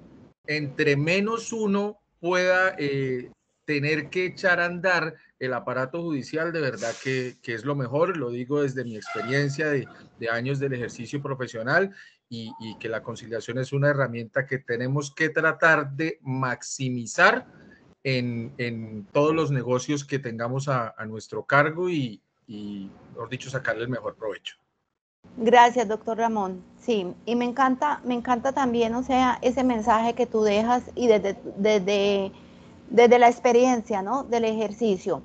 entre menos uno pueda tener que echar a andar el aparato judicial, de verdad que es lo mejor, lo digo desde mi experiencia de años del ejercicio profesional y que la conciliación es una herramienta que tenemos que tratar de maximizar en todos los negocios que tengamos a nuestro cargo y, mejor dicho, sacarle el mejor provecho. Gracias, doctor Ramón. Sí, y me encanta también, o sea, ese mensaje que tú dejas y desde la experiencia, ¿no? Del ejercicio.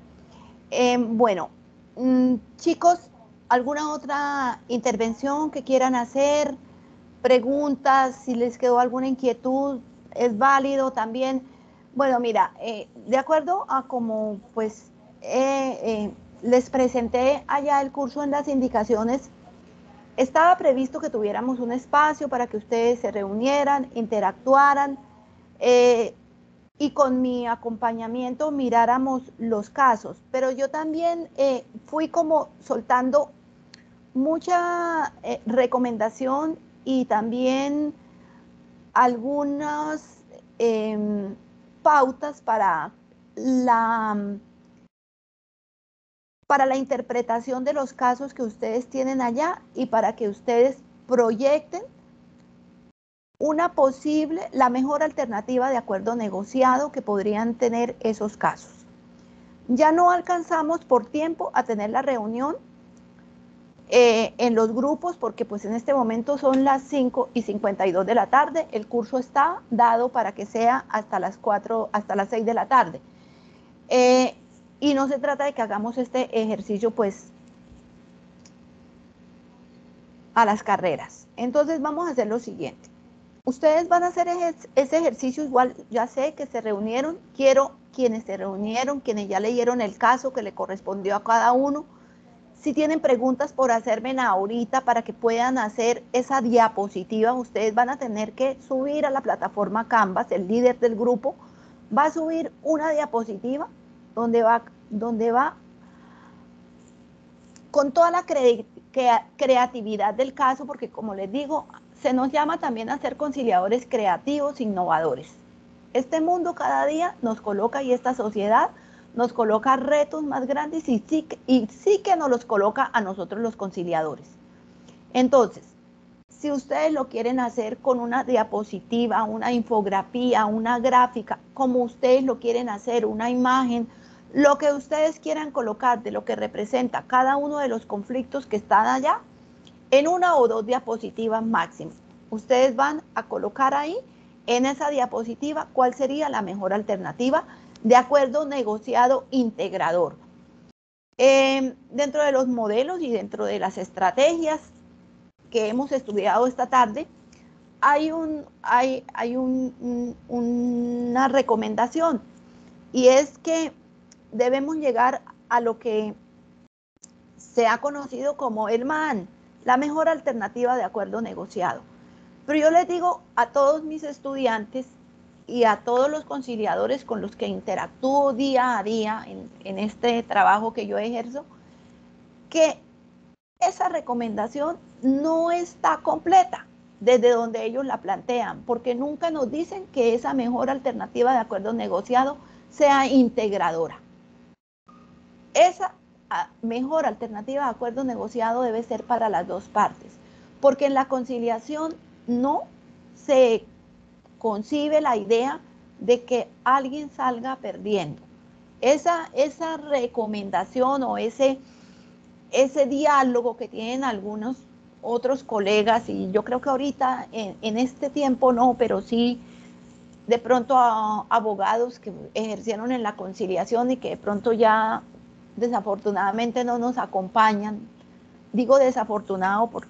Bueno, chicos, ¿alguna otra intervención que quieran hacer? Preguntas, si les quedó alguna inquietud, es válido también. Bueno, mira, de acuerdo a como pues les presenté allá el curso en las indicaciones, estaba previsto que tuviéramos un espacio para que ustedes se reunieran, interactuaran y con mi acompañamiento miráramos los casos. Pero yo también fui como soltando mucha recomendación y también algunas pautas para la interpretación de los casos que ustedes tienen allá y para que ustedes proyecten la mejor alternativa de acuerdo negociado que podrían tener esos casos. Ya no alcanzamos por tiempo a tener la reunión en los grupos porque pues en este momento son las 5:52 de la tarde, el curso está dado para que sea hasta las 6 de la tarde. Y no se trata de que hagamos este ejercicio pues a las carreras. Entonces vamos a hacer lo siguiente. Ustedes van a hacer ese ejercicio, igual ya sé que se reunieron, quiero quienes se reunieron, quienes ya leyeron el caso que le correspondió a cada uno. Si tienen preguntas por hacerme ahorita para que puedan hacer esa diapositiva, ustedes van a tener que subir a la plataforma Canvas, el líder del grupo va a subir una diapositiva donde va con toda la creatividad del caso, porque como les digo, se nos llama también a ser conciliadores creativos, innovadores. Este mundo cada día nos coloca, y esta sociedad nos coloca retos más grandes y sí que nos los coloca a nosotros los conciliadores. Entonces, si ustedes lo quieren hacer con una diapositiva, una infografía, una gráfica, como ustedes lo quieren hacer, una imagen, lo que ustedes quieran colocar de lo que representa cada uno de los conflictos que están allá, en 1 o 2 diapositivas máximo. Ustedes van a colocar ahí, en esa diapositiva, cuál sería la mejor alternativa de acuerdo negociado integrador. Dentro de los modelos y dentro de las estrategias que hemos estudiado esta tarde, hay una recomendación, y es que debemos llegar a lo que se ha conocido como el MAN, la mejor alternativa de acuerdo negociado. Pero yo les digo a todos mis estudiantes y a todos los conciliadores con los que interactúo día a día en este trabajo que yo ejerzo, que esa recomendación no está completa desde donde ellos la plantean, porque nunca nos dicen que esa mejor alternativa de acuerdo negociado sea integradora. Esa mejor alternativa de acuerdo negociado debe ser para las dos partes, porque en la conciliación no se concibe la idea de que alguien salga perdiendo. Esa recomendación o ese diálogo que tienen algunos otros colegas, y yo creo que ahorita en este tiempo no, pero sí de pronto a abogados que ejercieron en la conciliación y que de pronto ya desafortunadamente no nos acompañan. Digo desafortunado por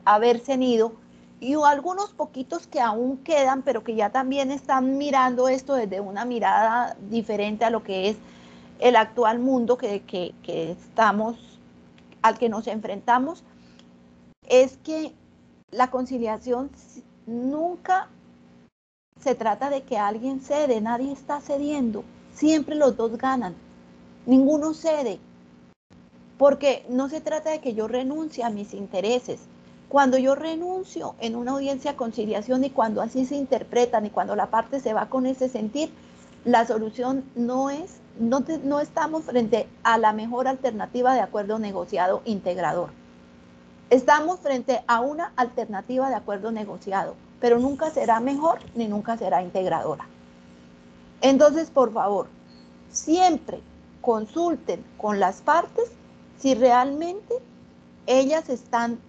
haberse ido, y algunos poquitos que aún quedan, pero que ya también están mirando esto desde una mirada diferente a lo que es el actual mundo al que nos enfrentamos, es que la conciliación nunca se trata de que alguien cede, nadie está cediendo, siempre los dos ganan, ninguno cede, porque no se trata de que yo renuncie a mis intereses. Cuando yo renuncio en una audiencia de conciliación y cuando así se interpretan y cuando la parte se va con ese sentir, la solución no estamos frente a la mejor alternativa de acuerdo negociado integrador. Estamos frente a una alternativa de acuerdo negociado, pero nunca será mejor ni nunca será integradora. Entonces, por favor, siempre consulten con las partes si realmente ellas están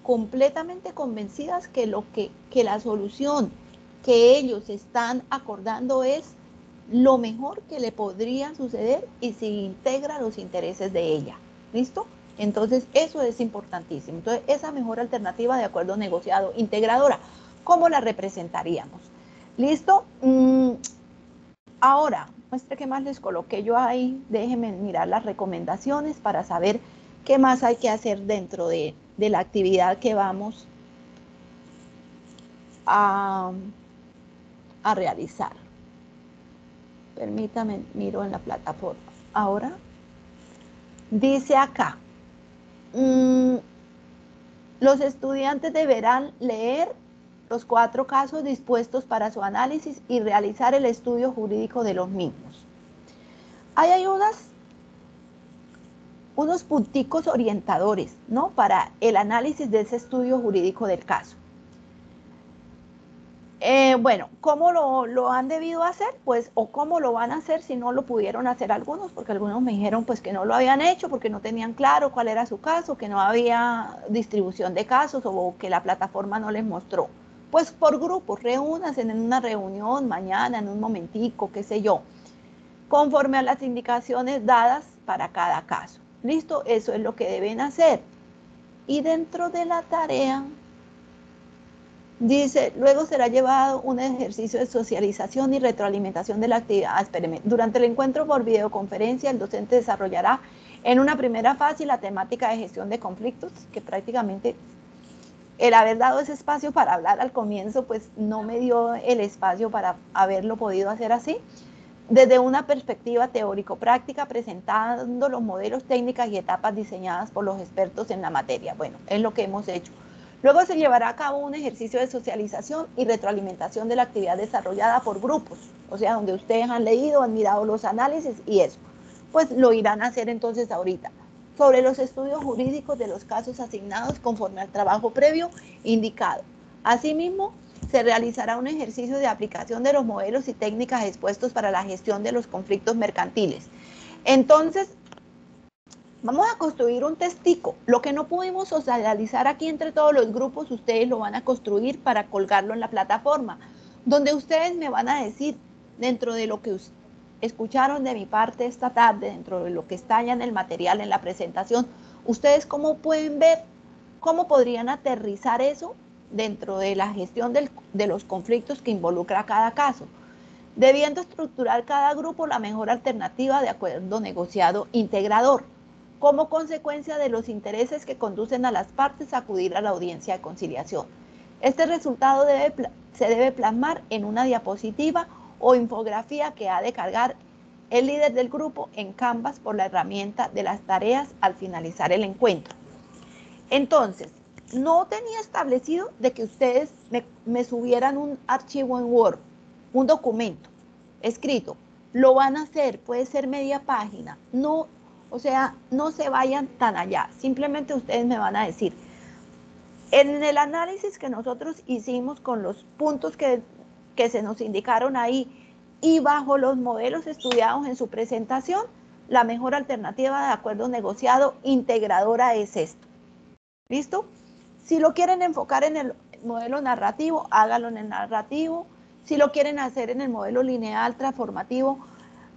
completamente convencidas que la solución que ellos están acordando es lo mejor que le podría suceder y si integra los intereses de ella. ¿Listo? Entonces, eso es importantísimo. Entonces, esa mejor alternativa de acuerdo negociado integradora, ¿cómo la representaríamos? ¿Listo? Ahora, muestre qué más les coloqué yo ahí. Déjenme mirar las recomendaciones para saber qué más hay que hacer dentro de la actividad que vamos a realizar. Permítame, miro en la plataforma. Ahora, dice acá, los estudiantes deberán leer los 4 casos dispuestos para su análisis y realizar el estudio jurídico de los mismos. Ahí hay unos punticos orientadores, ¿no? Para el análisis de ese estudio jurídico del caso. Bueno, ¿cómo lo han debido hacer? Pues, o cómo lo van a hacer si no lo pudieron hacer algunos, porque algunos me dijeron pues que no lo habían hecho porque no tenían claro cuál era su caso, que no había distribución de casos o que la plataforma no les mostró. Pues por grupos, reúnanse en una reunión mañana, en un momentico, qué sé yo, conforme a las indicaciones dadas para cada caso. ¿Listo? Eso es lo que deben hacer. Y dentro de la tarea, dice, luego será llevado un ejercicio de socialización y retroalimentación de la actividad. Espéreme, durante el encuentro por videoconferencia, el docente desarrollará en una primera fase la temática de gestión de conflictos, que prácticamente el haber dado ese espacio para hablar al comienzo, pues no me dio el espacio para haberlo podido hacer así. Desde una perspectiva teórico-práctica, presentando los modelos, técnicas y etapas diseñadas por los expertos en la materia. Bueno, es lo que hemos hecho. Luego se llevará a cabo un ejercicio de socialización y retroalimentación de la actividad desarrollada por grupos, o sea, donde ustedes han leído, han mirado los análisis y eso. Pues lo irán a hacer entonces ahorita, sobre los estudios jurídicos de los casos asignados conforme al trabajo previo indicado. Asimismo, se realizará un ejercicio de aplicación de los modelos y técnicas expuestos para la gestión de los conflictos mercantiles. Entonces, vamos a construir un testigo. Lo que no pudimos socializar aquí entre todos los grupos, ustedes lo van a construir para colgarlo en la plataforma, donde ustedes me van a decir, dentro de lo que escucharon de mi parte esta tarde, dentro de lo que está ya en el material, en la presentación, ustedes cómo pueden ver, cómo podrían aterrizar eso dentro de la gestión de los conflictos que involucra cada caso, debiendo estructurar cada grupo la mejor alternativa de acuerdo negociado integrador, como consecuencia de los intereses que conducen a las partes a acudir a la audiencia de conciliación. Este resultado se debe plasmar en una diapositiva o infografía que ha de cargar el líder del grupo en Canvas por la herramienta de las tareas al finalizar el encuentro. Entonces, no tenía establecido de que ustedes me subieran un archivo en Word, un documento escrito. Lo van a hacer, puede ser media página. No, o sea, no se vayan tan allá. Simplemente ustedes me van a decir, en el análisis que nosotros hicimos con los puntos que se nos indicaron ahí y bajo los modelos estudiados en su presentación, la mejor alternativa de acuerdo negociado integradora es esto. ¿Listo? Si lo quieren enfocar en el modelo narrativo, háganlo en el narrativo. Si lo quieren hacer en el modelo lineal transformativo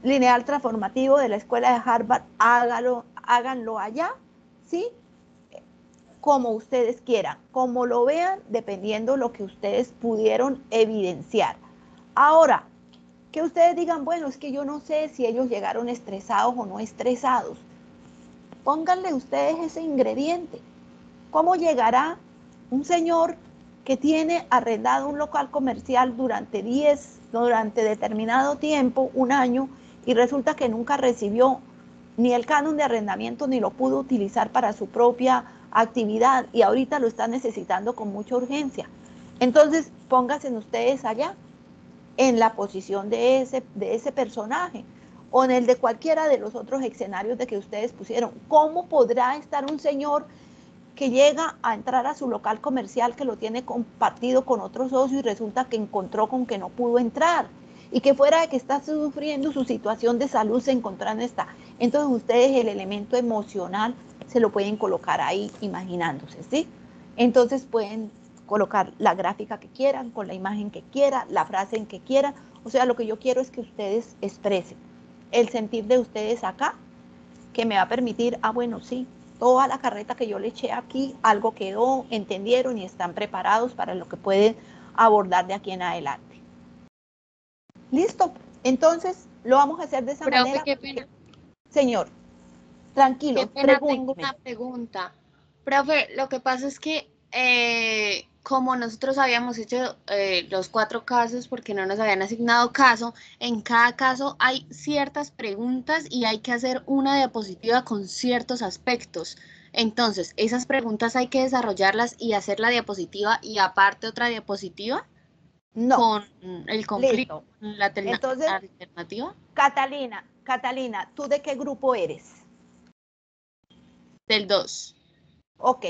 de la escuela de Harvard, háganlo allá, ¿sí? Como ustedes quieran, como lo vean, dependiendo de lo que ustedes pudieron evidenciar. Ahora, que ustedes digan, bueno, es que yo no sé si ellos llegaron estresados o no estresados. Pónganle ustedes ese ingrediente. ¿Cómo llegará un señor que tiene arrendado un local comercial durante determinado tiempo, un año, y resulta que nunca recibió ni el canon de arrendamiento ni lo pudo utilizar para su propia actividad y ahorita lo está necesitando con mucha urgencia? Entonces, pónganse ustedes allá, en la posición de ese personaje o en el de cualquiera de los otros escenarios de que ustedes pusieron. ¿Cómo podrá estar un señor que llega a entrar a su local comercial que lo tiene compartido con otro socio y resulta que encontró con que no pudo entrar y que fuera de que está sufriendo su situación de salud se encuentra en esta. Entonces ustedes el elemento emocional se lo pueden colocar ahí imaginándose, ¿sí? Entonces pueden colocar la gráfica que quieran, con la imagen que quieran, la frase en que quieran. O sea, lo que yo quiero es que ustedes expresen el sentir de ustedes acá, que me va a permitir, bueno, sí, toda la carreta que yo le eché aquí, algo quedó, entendieron y están preparados para lo que pueden abordar de aquí en adelante. ¿Listo? Entonces, lo vamos a hacer de esa manera. Qué pena. Señor, tranquilo, Qué pena, pregúnteme. tengo una pregunta. Profe, lo que pasa es que como nosotros habíamos hecho los 4 casos porque no nos habían asignado caso, en cada caso hay ciertas preguntas y hay que hacer una diapositiva con ciertos aspectos. Entonces, esas preguntas hay que desarrollarlas y hacer la diapositiva y aparte otra diapositiva No. con el conflicto, listo. la Entonces, alternativa. Catalina, ¿tú de qué grupo eres? Del 2. Ok.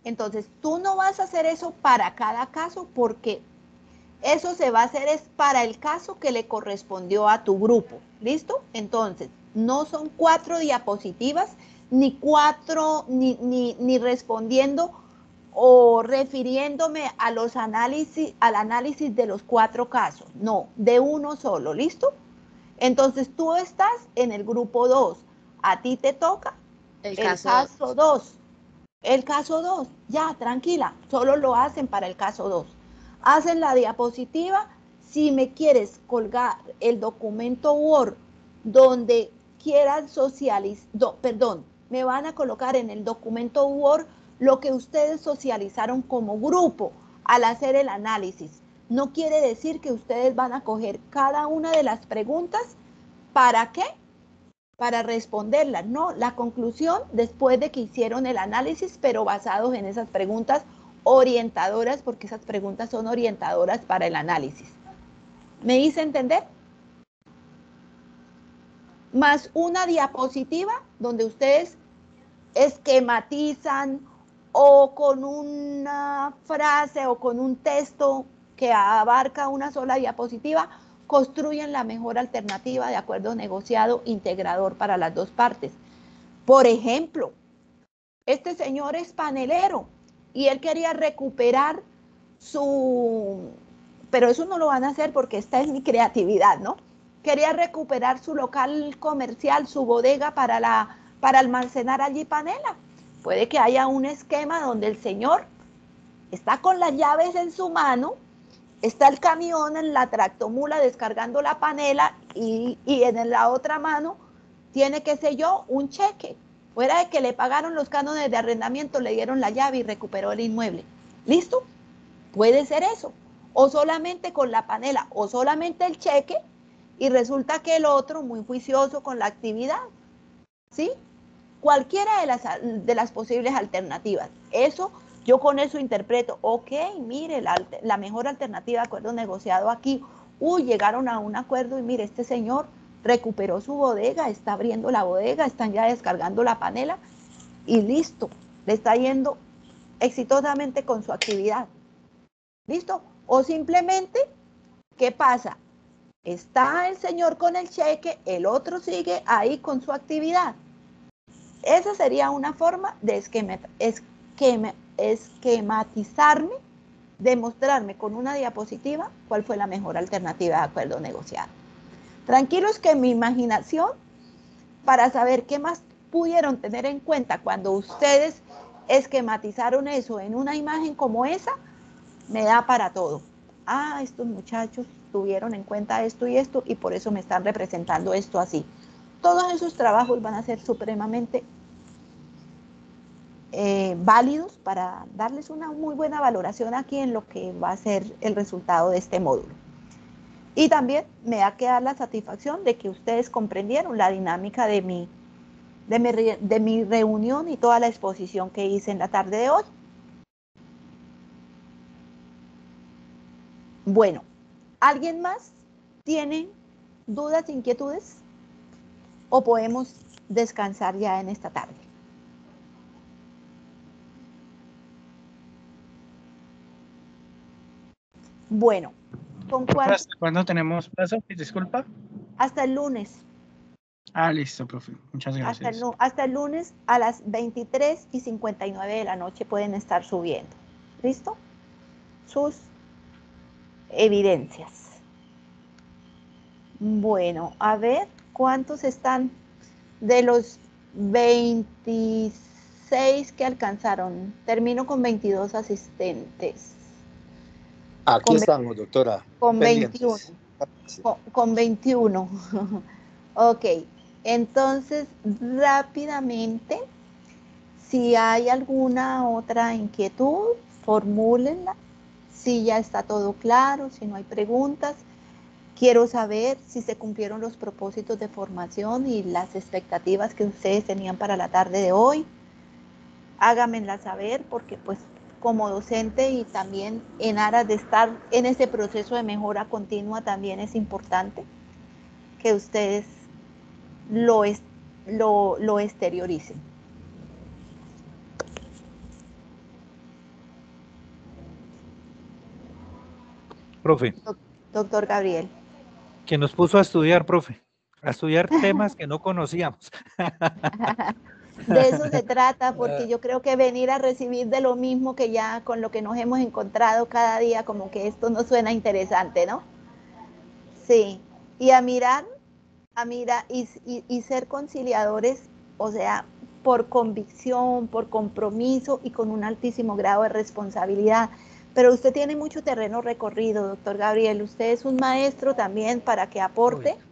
Entonces, tú no vas a hacer eso para cada caso porque eso se va a hacer es para el caso que le correspondió a tu grupo. ¿Listo? Entonces, no son 4 diapositivas, ni respondiendo o refiriéndome a los al análisis de los 4 casos. No, de uno solo. ¿Listo? Entonces, tú estás en el grupo 2. A ti te toca el caso 2. El caso 2, ya, tranquila, solo lo hacen para el caso 2. Hacen la diapositiva, si me quieres colgar el documento Word donde quieran socializar, me van a colocar en el documento Word lo que ustedes socializaron como grupo al hacer el análisis. No quiere decir que ustedes van a coger cada una de las preguntas, ¿para qué? Para responderla, no, la conclusión después de que hicieron el análisis, pero basados en esas preguntas orientadoras, porque esas preguntas son orientadoras para el análisis. ¿Me hice entender? Más una diapositiva donde ustedes esquematizan o con una frase o con un texto que abarca una sola diapositiva, construyen la mejor alternativa de acuerdo negociado integrador para las dos partes. Por ejemplo, este señor es panelero y él quería recuperar pero eso no lo van a hacer porque esta es mi creatividad, ¿no? Quería recuperar su local comercial, su bodega para almacenar allí panela. Puede que haya un esquema donde el señor está con las llaves en su mano, está el camión en la tractomula descargando la panela y en la otra mano tiene, qué sé yo, un cheque. Fuera de que le pagaron los cánones de arrendamiento, le dieron la llave y recuperó el inmueble. ¿Listo? Puede ser eso. O solamente con la panela, o solamente el cheque, y resulta que el otro, muy juicioso con la actividad. ¿Sí? Cualquiera de las posibles alternativas. Eso, yo con eso interpreto, ok, mire, la mejor alternativa de acuerdo negociado aquí, llegaron a un acuerdo y mire, este señor recuperó su bodega, está abriendo la bodega, están ya descargando la panela y listo, le está yendo exitosamente con su actividad. ¿Listo? O simplemente, ¿qué pasa? Está el señor con el cheque, el otro sigue ahí con su actividad. Esa sería una forma de esquematizarme, de mostrarme con una diapositiva cuál fue la mejor alternativa de acuerdo negociado. Tranquilos que mi imaginación, para saber qué más pudieron tener en cuenta cuando ustedes esquematizaron eso en una imagen como esa, me da para todo. Estos muchachos tuvieron en cuenta esto y por eso me están representando esto así. Todos esos trabajos van a ser supremamente válidos para darles una muy buena valoración aquí en lo que va a ser el resultado de este módulo. Y también me da que dar la satisfacción de que ustedes comprendieron la dinámica de mi reunión y toda la exposición que hice en la tarde de hoy. Bueno, ¿alguien más tiene dudas, inquietudes? ¿O podemos descansar ya en esta tarde? Bueno, ¿con Profe, cuál? ¿hasta cuándo tenemos plazo? Disculpa. Hasta el lunes. Ah, listo, profe. Muchas gracias. Hasta el lunes a las 23:59 de la noche pueden estar subiendo. ¿Listo? Sus evidencias. Bueno, a ver, ¿cuántos están de los 26 que alcanzaron? Termino con 22 asistentes. Aquí estamos, doctora. Con pendientes. 21. Con 21. Ok, entonces rápidamente, si hay alguna otra inquietud, formúlenla. Si ya está todo claro, si no hay preguntas. Quiero saber si se cumplieron los propósitos de formación y las expectativas que ustedes tenían para la tarde de hoy. Háganmela saber porque pues como docente y también en aras de estar en ese proceso de mejora continua también es importante que ustedes lo exterioricen. Profe. Doctor Gabriel. Que nos puso a estudiar, profe, a estudiar temas que no conocíamos. De eso se trata, porque yo creo que venir a recibir de lo mismo que ya con lo que nos hemos encontrado cada día, como que esto no suena interesante, ¿no? Sí, y a mirar y ser conciliadores, o sea, por convicción, por compromiso y con un altísimo grado de responsabilidad. Pero usted tiene mucho terreno recorrido, doctor Gabriel. Usted es un maestro también para que aporte. Uy.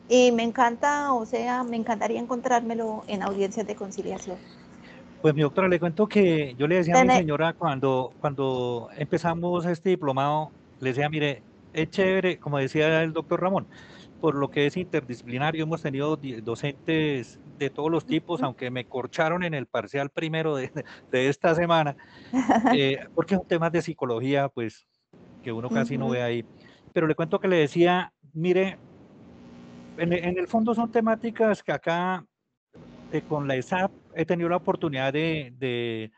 Y me encanta, o sea, me encantaría encontrármelo en audiencias de conciliación. Pues mi doctora, le cuento que yo le decía a mi señora cuando empezamos este diplomado, le decía, mire, es chévere, como decía el doctor Ramón, por lo que es interdisciplinario, hemos tenido docentes de todos los tipos, aunque me corcharon en el parcial primero de esta semana, porque son temas de psicología, pues, que uno casi no ve ahí. Pero le cuento que le decía, mire, en el fondo son temáticas que acá, con la ESAP, he tenido la oportunidad de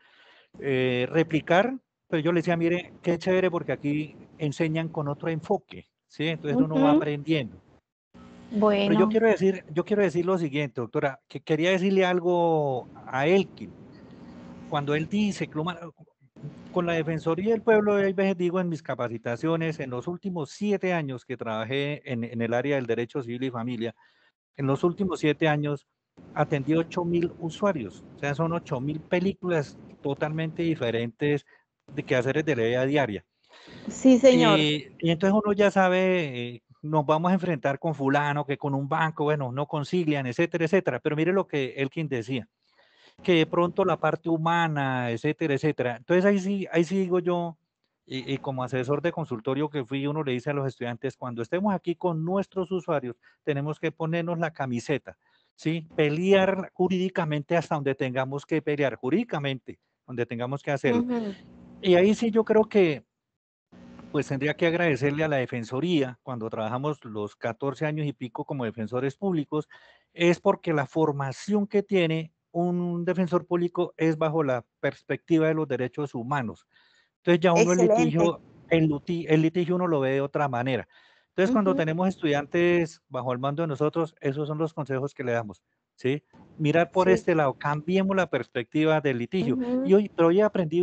replicar, pero yo le decía, mire, qué chévere, porque aquí enseñan con otro enfoque, ¿sí? Entonces uno va aprendiendo. Bueno. Pero yo quiero decir lo siguiente, doctora, que quería decirle algo a Elkin. Cuando él dice, con la Defensoría del Pueblo, hay veces digo en mis capacitaciones, en los últimos 7 años que trabajé en el área del derecho civil y familia, en los últimos 7 años atendí 8.000 usuarios, o sea, son 8.000 películas totalmente diferentes de quehaceres de la vida diaria. Sí, señor. Y entonces uno ya sabe, nos vamos a enfrentar con fulano, que con un banco, bueno, no concilian, etcétera, etcétera. Pero mire lo que Elkin decía, que de pronto la parte humana, etcétera, etcétera. Entonces ahí sí digo yo, y como asesor de consultorio que fui, uno le dice a los estudiantes, cuando estemos aquí con nuestros usuarios, tenemos que ponernos la camiseta, ¿sí? Pelear jurídicamente hasta donde tengamos que pelear, jurídicamente, donde tengamos que hacerlo. Y ahí sí yo creo que pues tendría que agradecerle a la Defensoría, cuando trabajamos los 14 años y pico como defensores públicos, es porque la formación que tiene un defensor público es bajo la perspectiva de los derechos humanos. Entonces ya uno el litigio uno lo ve de otra manera. Entonces cuando tenemos estudiantes bajo el mando de nosotros, esos son los consejos que le damos, ¿sí? Mirar por este lado, cambiemos la perspectiva del litigio. Pero hoy aprendí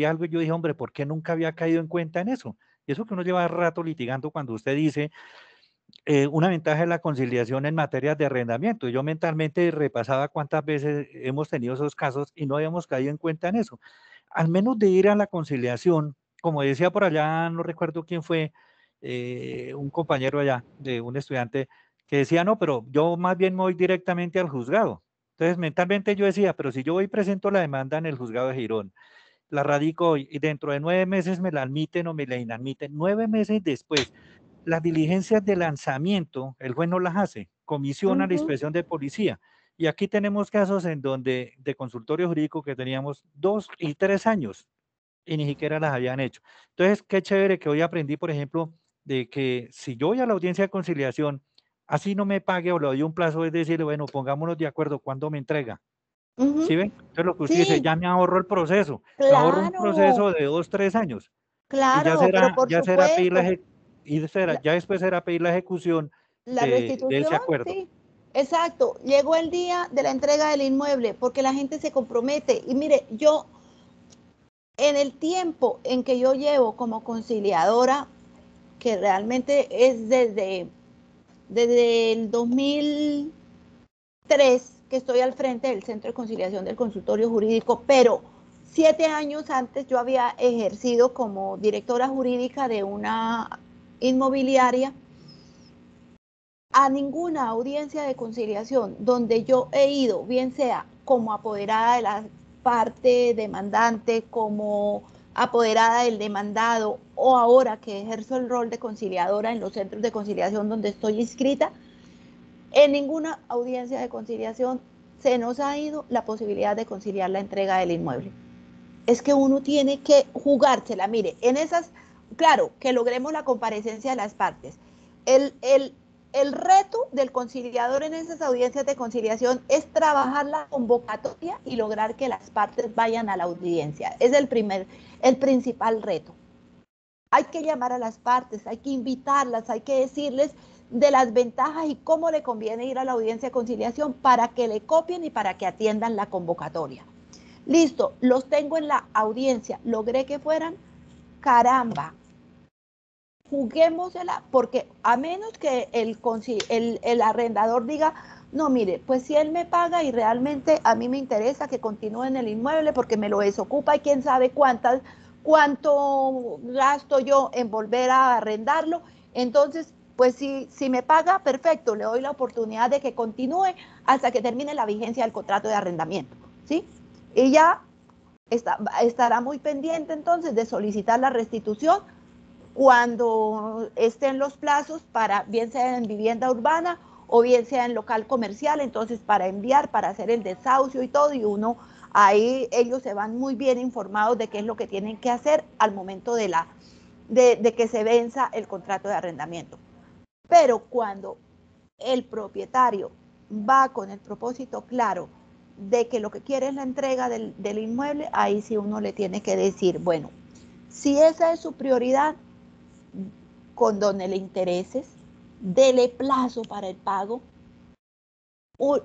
algo y yo dije, hombre, ¿por qué nunca había caído en cuenta en eso? Y eso que uno lleva rato litigando cuando usted dice una ventaja de la conciliación en materias de arrendamiento. Yo mentalmente repasaba cuántas veces hemos tenido esos casos y no habíamos caído en cuenta en eso. Al menos de ir a la conciliación, como decía por allá, no recuerdo quién fue, un compañero allá, de un estudiante, que decía, no, pero yo más bien me voy directamente al juzgado. Entonces, mentalmente yo decía, pero si yo voy y presento la demanda en el juzgado de Girón, la radico hoy y dentro de 9 meses me la admiten o me la inadmiten, 9 meses después, las diligencias de lanzamiento, el juez no las hace, comisiona la inspección de policía. Y aquí tenemos casos en donde de consultorio jurídico que teníamos 2 y 3 años y ni siquiera las habían hecho. Entonces, qué chévere que hoy aprendí, por ejemplo, de que si yo voy a la audiencia de conciliación, así no me pague o le doy un plazo, es decir, bueno, pongámonos de acuerdo, ¿cuándo me entrega? ¿Sí ven? Entonces lo que usted dice, ya me ahorro el proceso, me ahorro un proceso de 2, 3 años. Claro, pero por ya será pedir la, supuesto, ya después será pedir la ejecución la de ese restitución, acuerdo. sí, exacto. Llegó el día de la entrega del inmueble porque la gente se compromete. Y mire, yo, en el tiempo en que yo llevo como conciliadora, que realmente es desde el 2003 que estoy al frente del Centro de Conciliación del Consultorio Jurídico, pero 7 años antes yo había ejercido como directora jurídica de una inmobiliaria. A ninguna audiencia de conciliación donde yo he ido, bien sea como apoderada de la parte demandante, como apoderada del demandado o ahora que ejerzo el rol de conciliadora en los centros de conciliación donde estoy inscrita, en ninguna audiencia de conciliación se nos ha ido la posibilidad de conciliar la entrega del inmueble. Es que uno tiene que jugársela. Mire, en esas, claro, que logremos la comparecencia de las partes. El reto del conciliador en esas audiencias de conciliación es trabajar la convocatoria y lograr que las partes vayan a la audiencia. Es el principal reto. Hay que llamar a las partes, hay que invitarlas, hay que decirles de las ventajas y cómo le conviene ir a la audiencia de conciliación para que le copien y para que atiendan la convocatoria. Listo, los tengo en la audiencia, logré que fueran, caramba, juguémosela, porque a menos que el arrendador diga, no, mire, pues si él me paga y realmente a mí me interesa que continúe en el inmueble porque me lo desocupa y quién sabe cuánto gasto yo en volver a arrendarlo, entonces, pues si me paga, perfecto, le doy la oportunidad de que continúe hasta que termine la vigencia del contrato de arrendamiento, ¿sí? Y ya estará muy pendiente entonces de solicitar la restitución cuando estén los plazos para, bien sea en vivienda urbana o bien sea en local comercial, entonces para enviar, para hacer el desahucio y todo, y uno ahí ellos se van muy bien informados de qué es lo que tienen que hacer al momento de que se venza el contrato de arrendamiento. Pero cuando el propietario va con el propósito claro de que lo que quiere es la entrega del inmueble, ahí sí uno le tiene que decir, bueno, si esa es su prioridad, condónele intereses, dele plazo para el pago,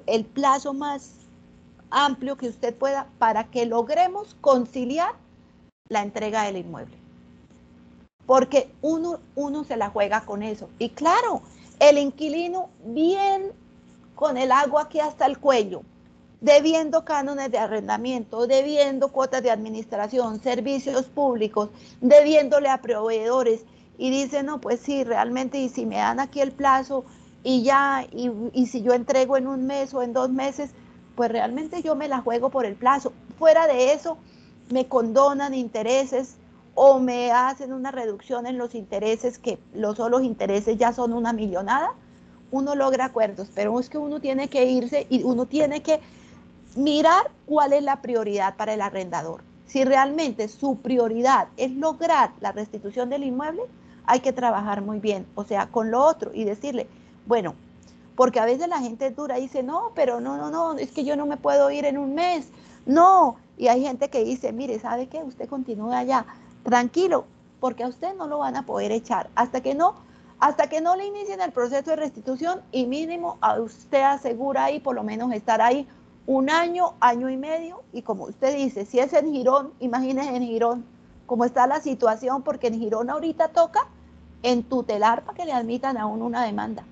el plazo más amplio que usted pueda para que logremos conciliar la entrega del inmueble. Porque uno se la juega con eso. Y claro, el inquilino bien con el agua aquí hasta el cuello, debiendo cánones de arrendamiento, debiendo cuotas de administración, servicios públicos, debiéndole a proveedores, y dice, no, pues sí, realmente, y si me dan aquí el plazo, y ya, y si yo entrego en un mes o en 2 meses, pues realmente yo me la juego por el plazo. Fuera de eso, me condonan intereses o me hacen una reducción en los intereses, que los solos intereses ya son una millonada. Uno logra acuerdos, pero es que uno tiene que irse y uno tiene que mirar cuál es la prioridad para el arrendador. Si realmente su prioridad es lograr la restitución del inmueble, hay que trabajar muy bien, o sea, con lo otro y decirle, bueno, porque a veces la gente es dura y dice, no, pero no, es que yo no me puedo ir en un mes, no, y hay gente que dice, mire, ¿sabe qué? Usted continúe allá, tranquilo, porque a usted no lo van a poder echar hasta que no le inicien el proceso de restitución, y mínimo a usted asegura ahí por lo menos estar ahí un año, año y medio, y como usted dice, si es en Girón, imagínese en Girón cómo está la situación, porque en Girón ahorita toca entutelar para que le admitan a uno una demanda.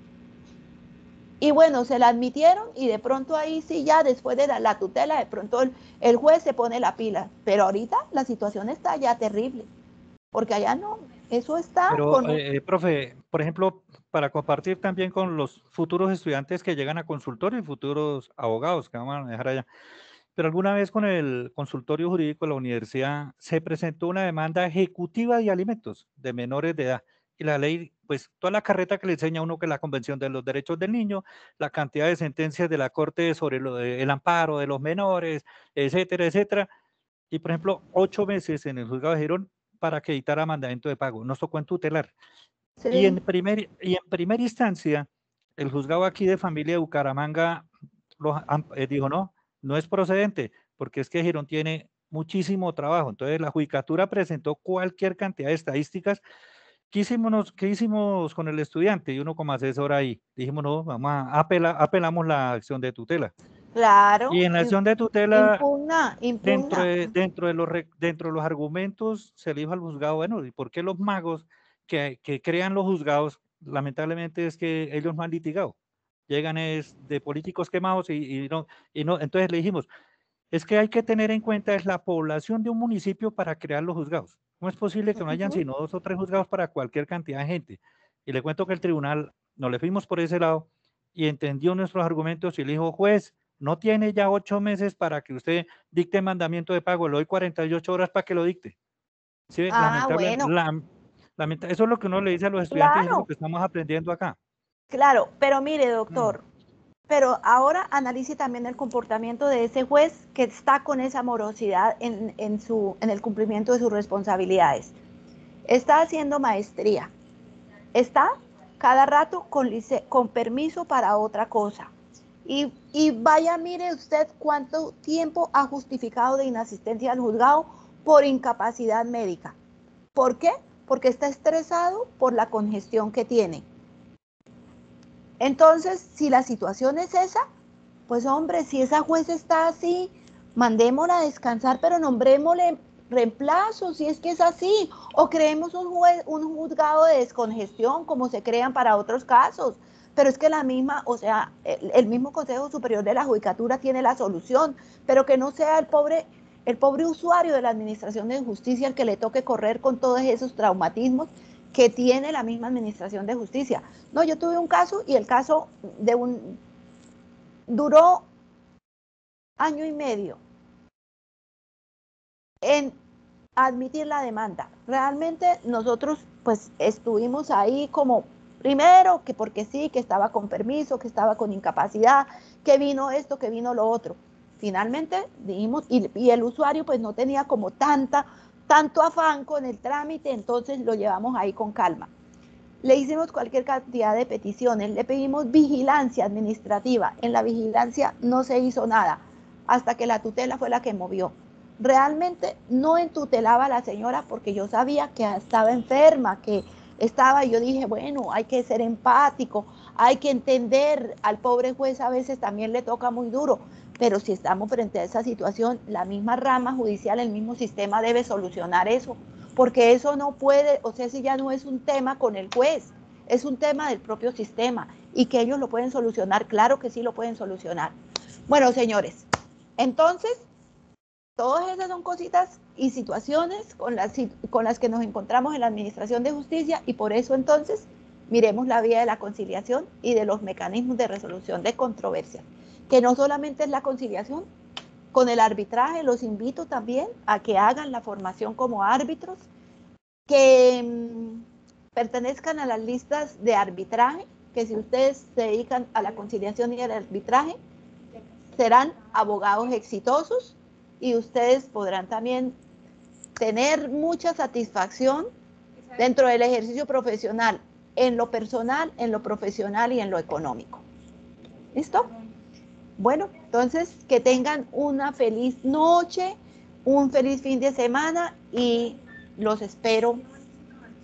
Y bueno, se la admitieron y de pronto ahí sí ya después de la tutela, de pronto el juez se pone la pila, pero ahorita la situación está ya terrible, porque allá no, eso está Pero, con... profe, por ejemplo, para compartir también con los futuros estudiantes que llegan a consultorio y futuros abogados que vamos a manejar allá, pero alguna vez con el consultorio jurídico de la universidad se presentó una demanda ejecutiva de alimentos de menores de edad, y la ley, pues toda la carreta que le enseña a uno, que la Convención de los Derechos del Niño, la cantidad de sentencias de la Corte sobre el amparo de los menores, etcétera, etcétera. Y por ejemplo, 8 meses en el juzgado de Girón para que dictara mandamiento de pago. Nos tocó en tutelar. Y Sí. en primera instancia, el juzgado aquí de familia de Bucaramanga dijo, no es procedente, porque es que Girón tiene muchísimo trabajo. Entonces la judicatura presentó cualquier cantidad de estadísticas. ¿Qué hicimos con el estudiante? Y uno como asesor ahí, dijimos, no, vamos a apelamos la acción de tutela. Claro. Y en la acción de tutela, impugna. dentro de los argumentos, se le dijo al juzgado, bueno, ¿y por qué los magos que crean los juzgados, lamentablemente es que ellos no han litigado? Llegan de políticos quemados y no, entonces le dijimos, es que hay que tener en cuenta es la población de un municipio para crear los juzgados. ¿Cómo es posible que no hayan sino 2 o 3 juzgados para cualquier cantidad de gente? Y le cuento que el tribunal, nos le fuimos por ese lado y entendió nuestros argumentos y le dijo, juez, no tiene ya 8 meses para que usted dicte mandamiento de pago, le doy 48 horas para que lo dicte. ¿Sí? Lamentable, bueno. eso es lo que uno le dice a los estudiantes, Claro. es lo que estamos aprendiendo acá. Claro, pero mire, doctor, pero ahora analice también el comportamiento de ese juez que está con esa morosidad en el cumplimiento de sus responsabilidades. Está haciendo maestría, está cada rato con permiso para otra cosa. Y vaya, mire usted cuánto tiempo ha justificado de inasistencia al juzgado por incapacidad médica. ¿Por qué? Porque está estresado por la congestión que tiene. Entonces, si la situación es esa, pues hombre, si esa juez está así, mandémosla a descansar, pero nombrémosle reemplazo, si es que es así, o creemos un juzgado de descongestión, como se crean para otros casos. Pero es que la misma, o sea, el mismo Consejo Superior de la Judicatura tiene la solución, pero que no sea el pobre usuario de la Administración de Justicia el que le toque correr con todos esos traumatismos que tiene la misma Administración de Justicia. No, yo tuve un caso y el caso duró 1 año y medio en admitir la demanda. Realmente nosotros pues estuvimos ahí como, primero, que porque sí, que estaba con permiso, que estaba con incapacidad, que vino esto, que vino lo otro. Finalmente dijimos, y el usuario pues no tenía como tanto afán con el trámite, entonces lo llevamos ahí con calma. Le hicimos cualquier cantidad de peticiones, le pedimos vigilancia administrativa. En la vigilancia no se hizo nada, hasta que la tutela fue la que movió. Realmente no entutelaba a la señora porque yo sabía que estaba enferma, que estaba, yo dije, bueno, hay que ser empático, hay que entender, al pobre juez a veces también le toca muy duro, pero si estamos frente a esa situación, la misma rama judicial, el mismo sistema debe solucionar eso, porque eso no puede, o sea, si ya no es un tema con el juez, es un tema del propio sistema, y que ellos lo pueden solucionar, claro que sí lo pueden solucionar. Bueno, señores, entonces, todas esas son cositas y situaciones con las que nos encontramos en la Administración de Justicia, y por eso entonces miremos la vía de la conciliación y de los mecanismos de resolución de controversias, que no solamente es la conciliación, con el arbitraje los invito también a que hagan la formación como árbitros, que pertenezcan a las listas de arbitraje, que si ustedes se dedican a la conciliación y al arbitraje, serán abogados exitosos y ustedes podrán también tener mucha satisfacción dentro del ejercicio profesional, en lo personal, en lo profesional y en lo económico. ¿Listo? Bueno, entonces que tengan una feliz noche, un feliz fin de semana y los espero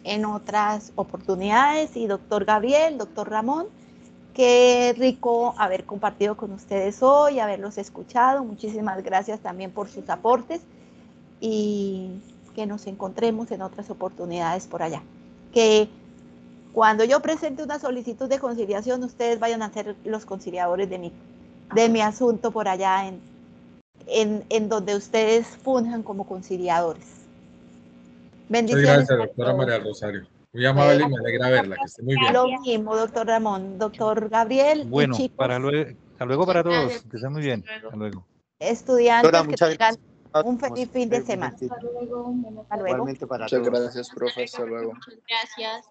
en otras oportunidades. Y doctor Gabriel, doctor Ramón, qué rico haber compartido con ustedes hoy, haberlos escuchado. Muchísimas gracias también por sus aportes y que nos encontremos en otras oportunidades por allá. Que cuando yo presente una solicitud de conciliación, ustedes vayan a ser los conciliadores de mi asunto por allá en donde ustedes funjan como conciliadores. Bendiciones. Muchas gracias, doctora María Rosario. Muy amable y me alegra verla, que esté muy bien. Lo mismo, doctor Ramón, doctor Gabriel. Bueno, y chicos, hasta luego para todos, que estén muy bien. Hasta luego. Estudiantes, Doctora, que tengan un feliz fin de semana. Hasta luego. Igualmente para Muchas todos. gracias, profe. Hasta luego. Muchas gracias.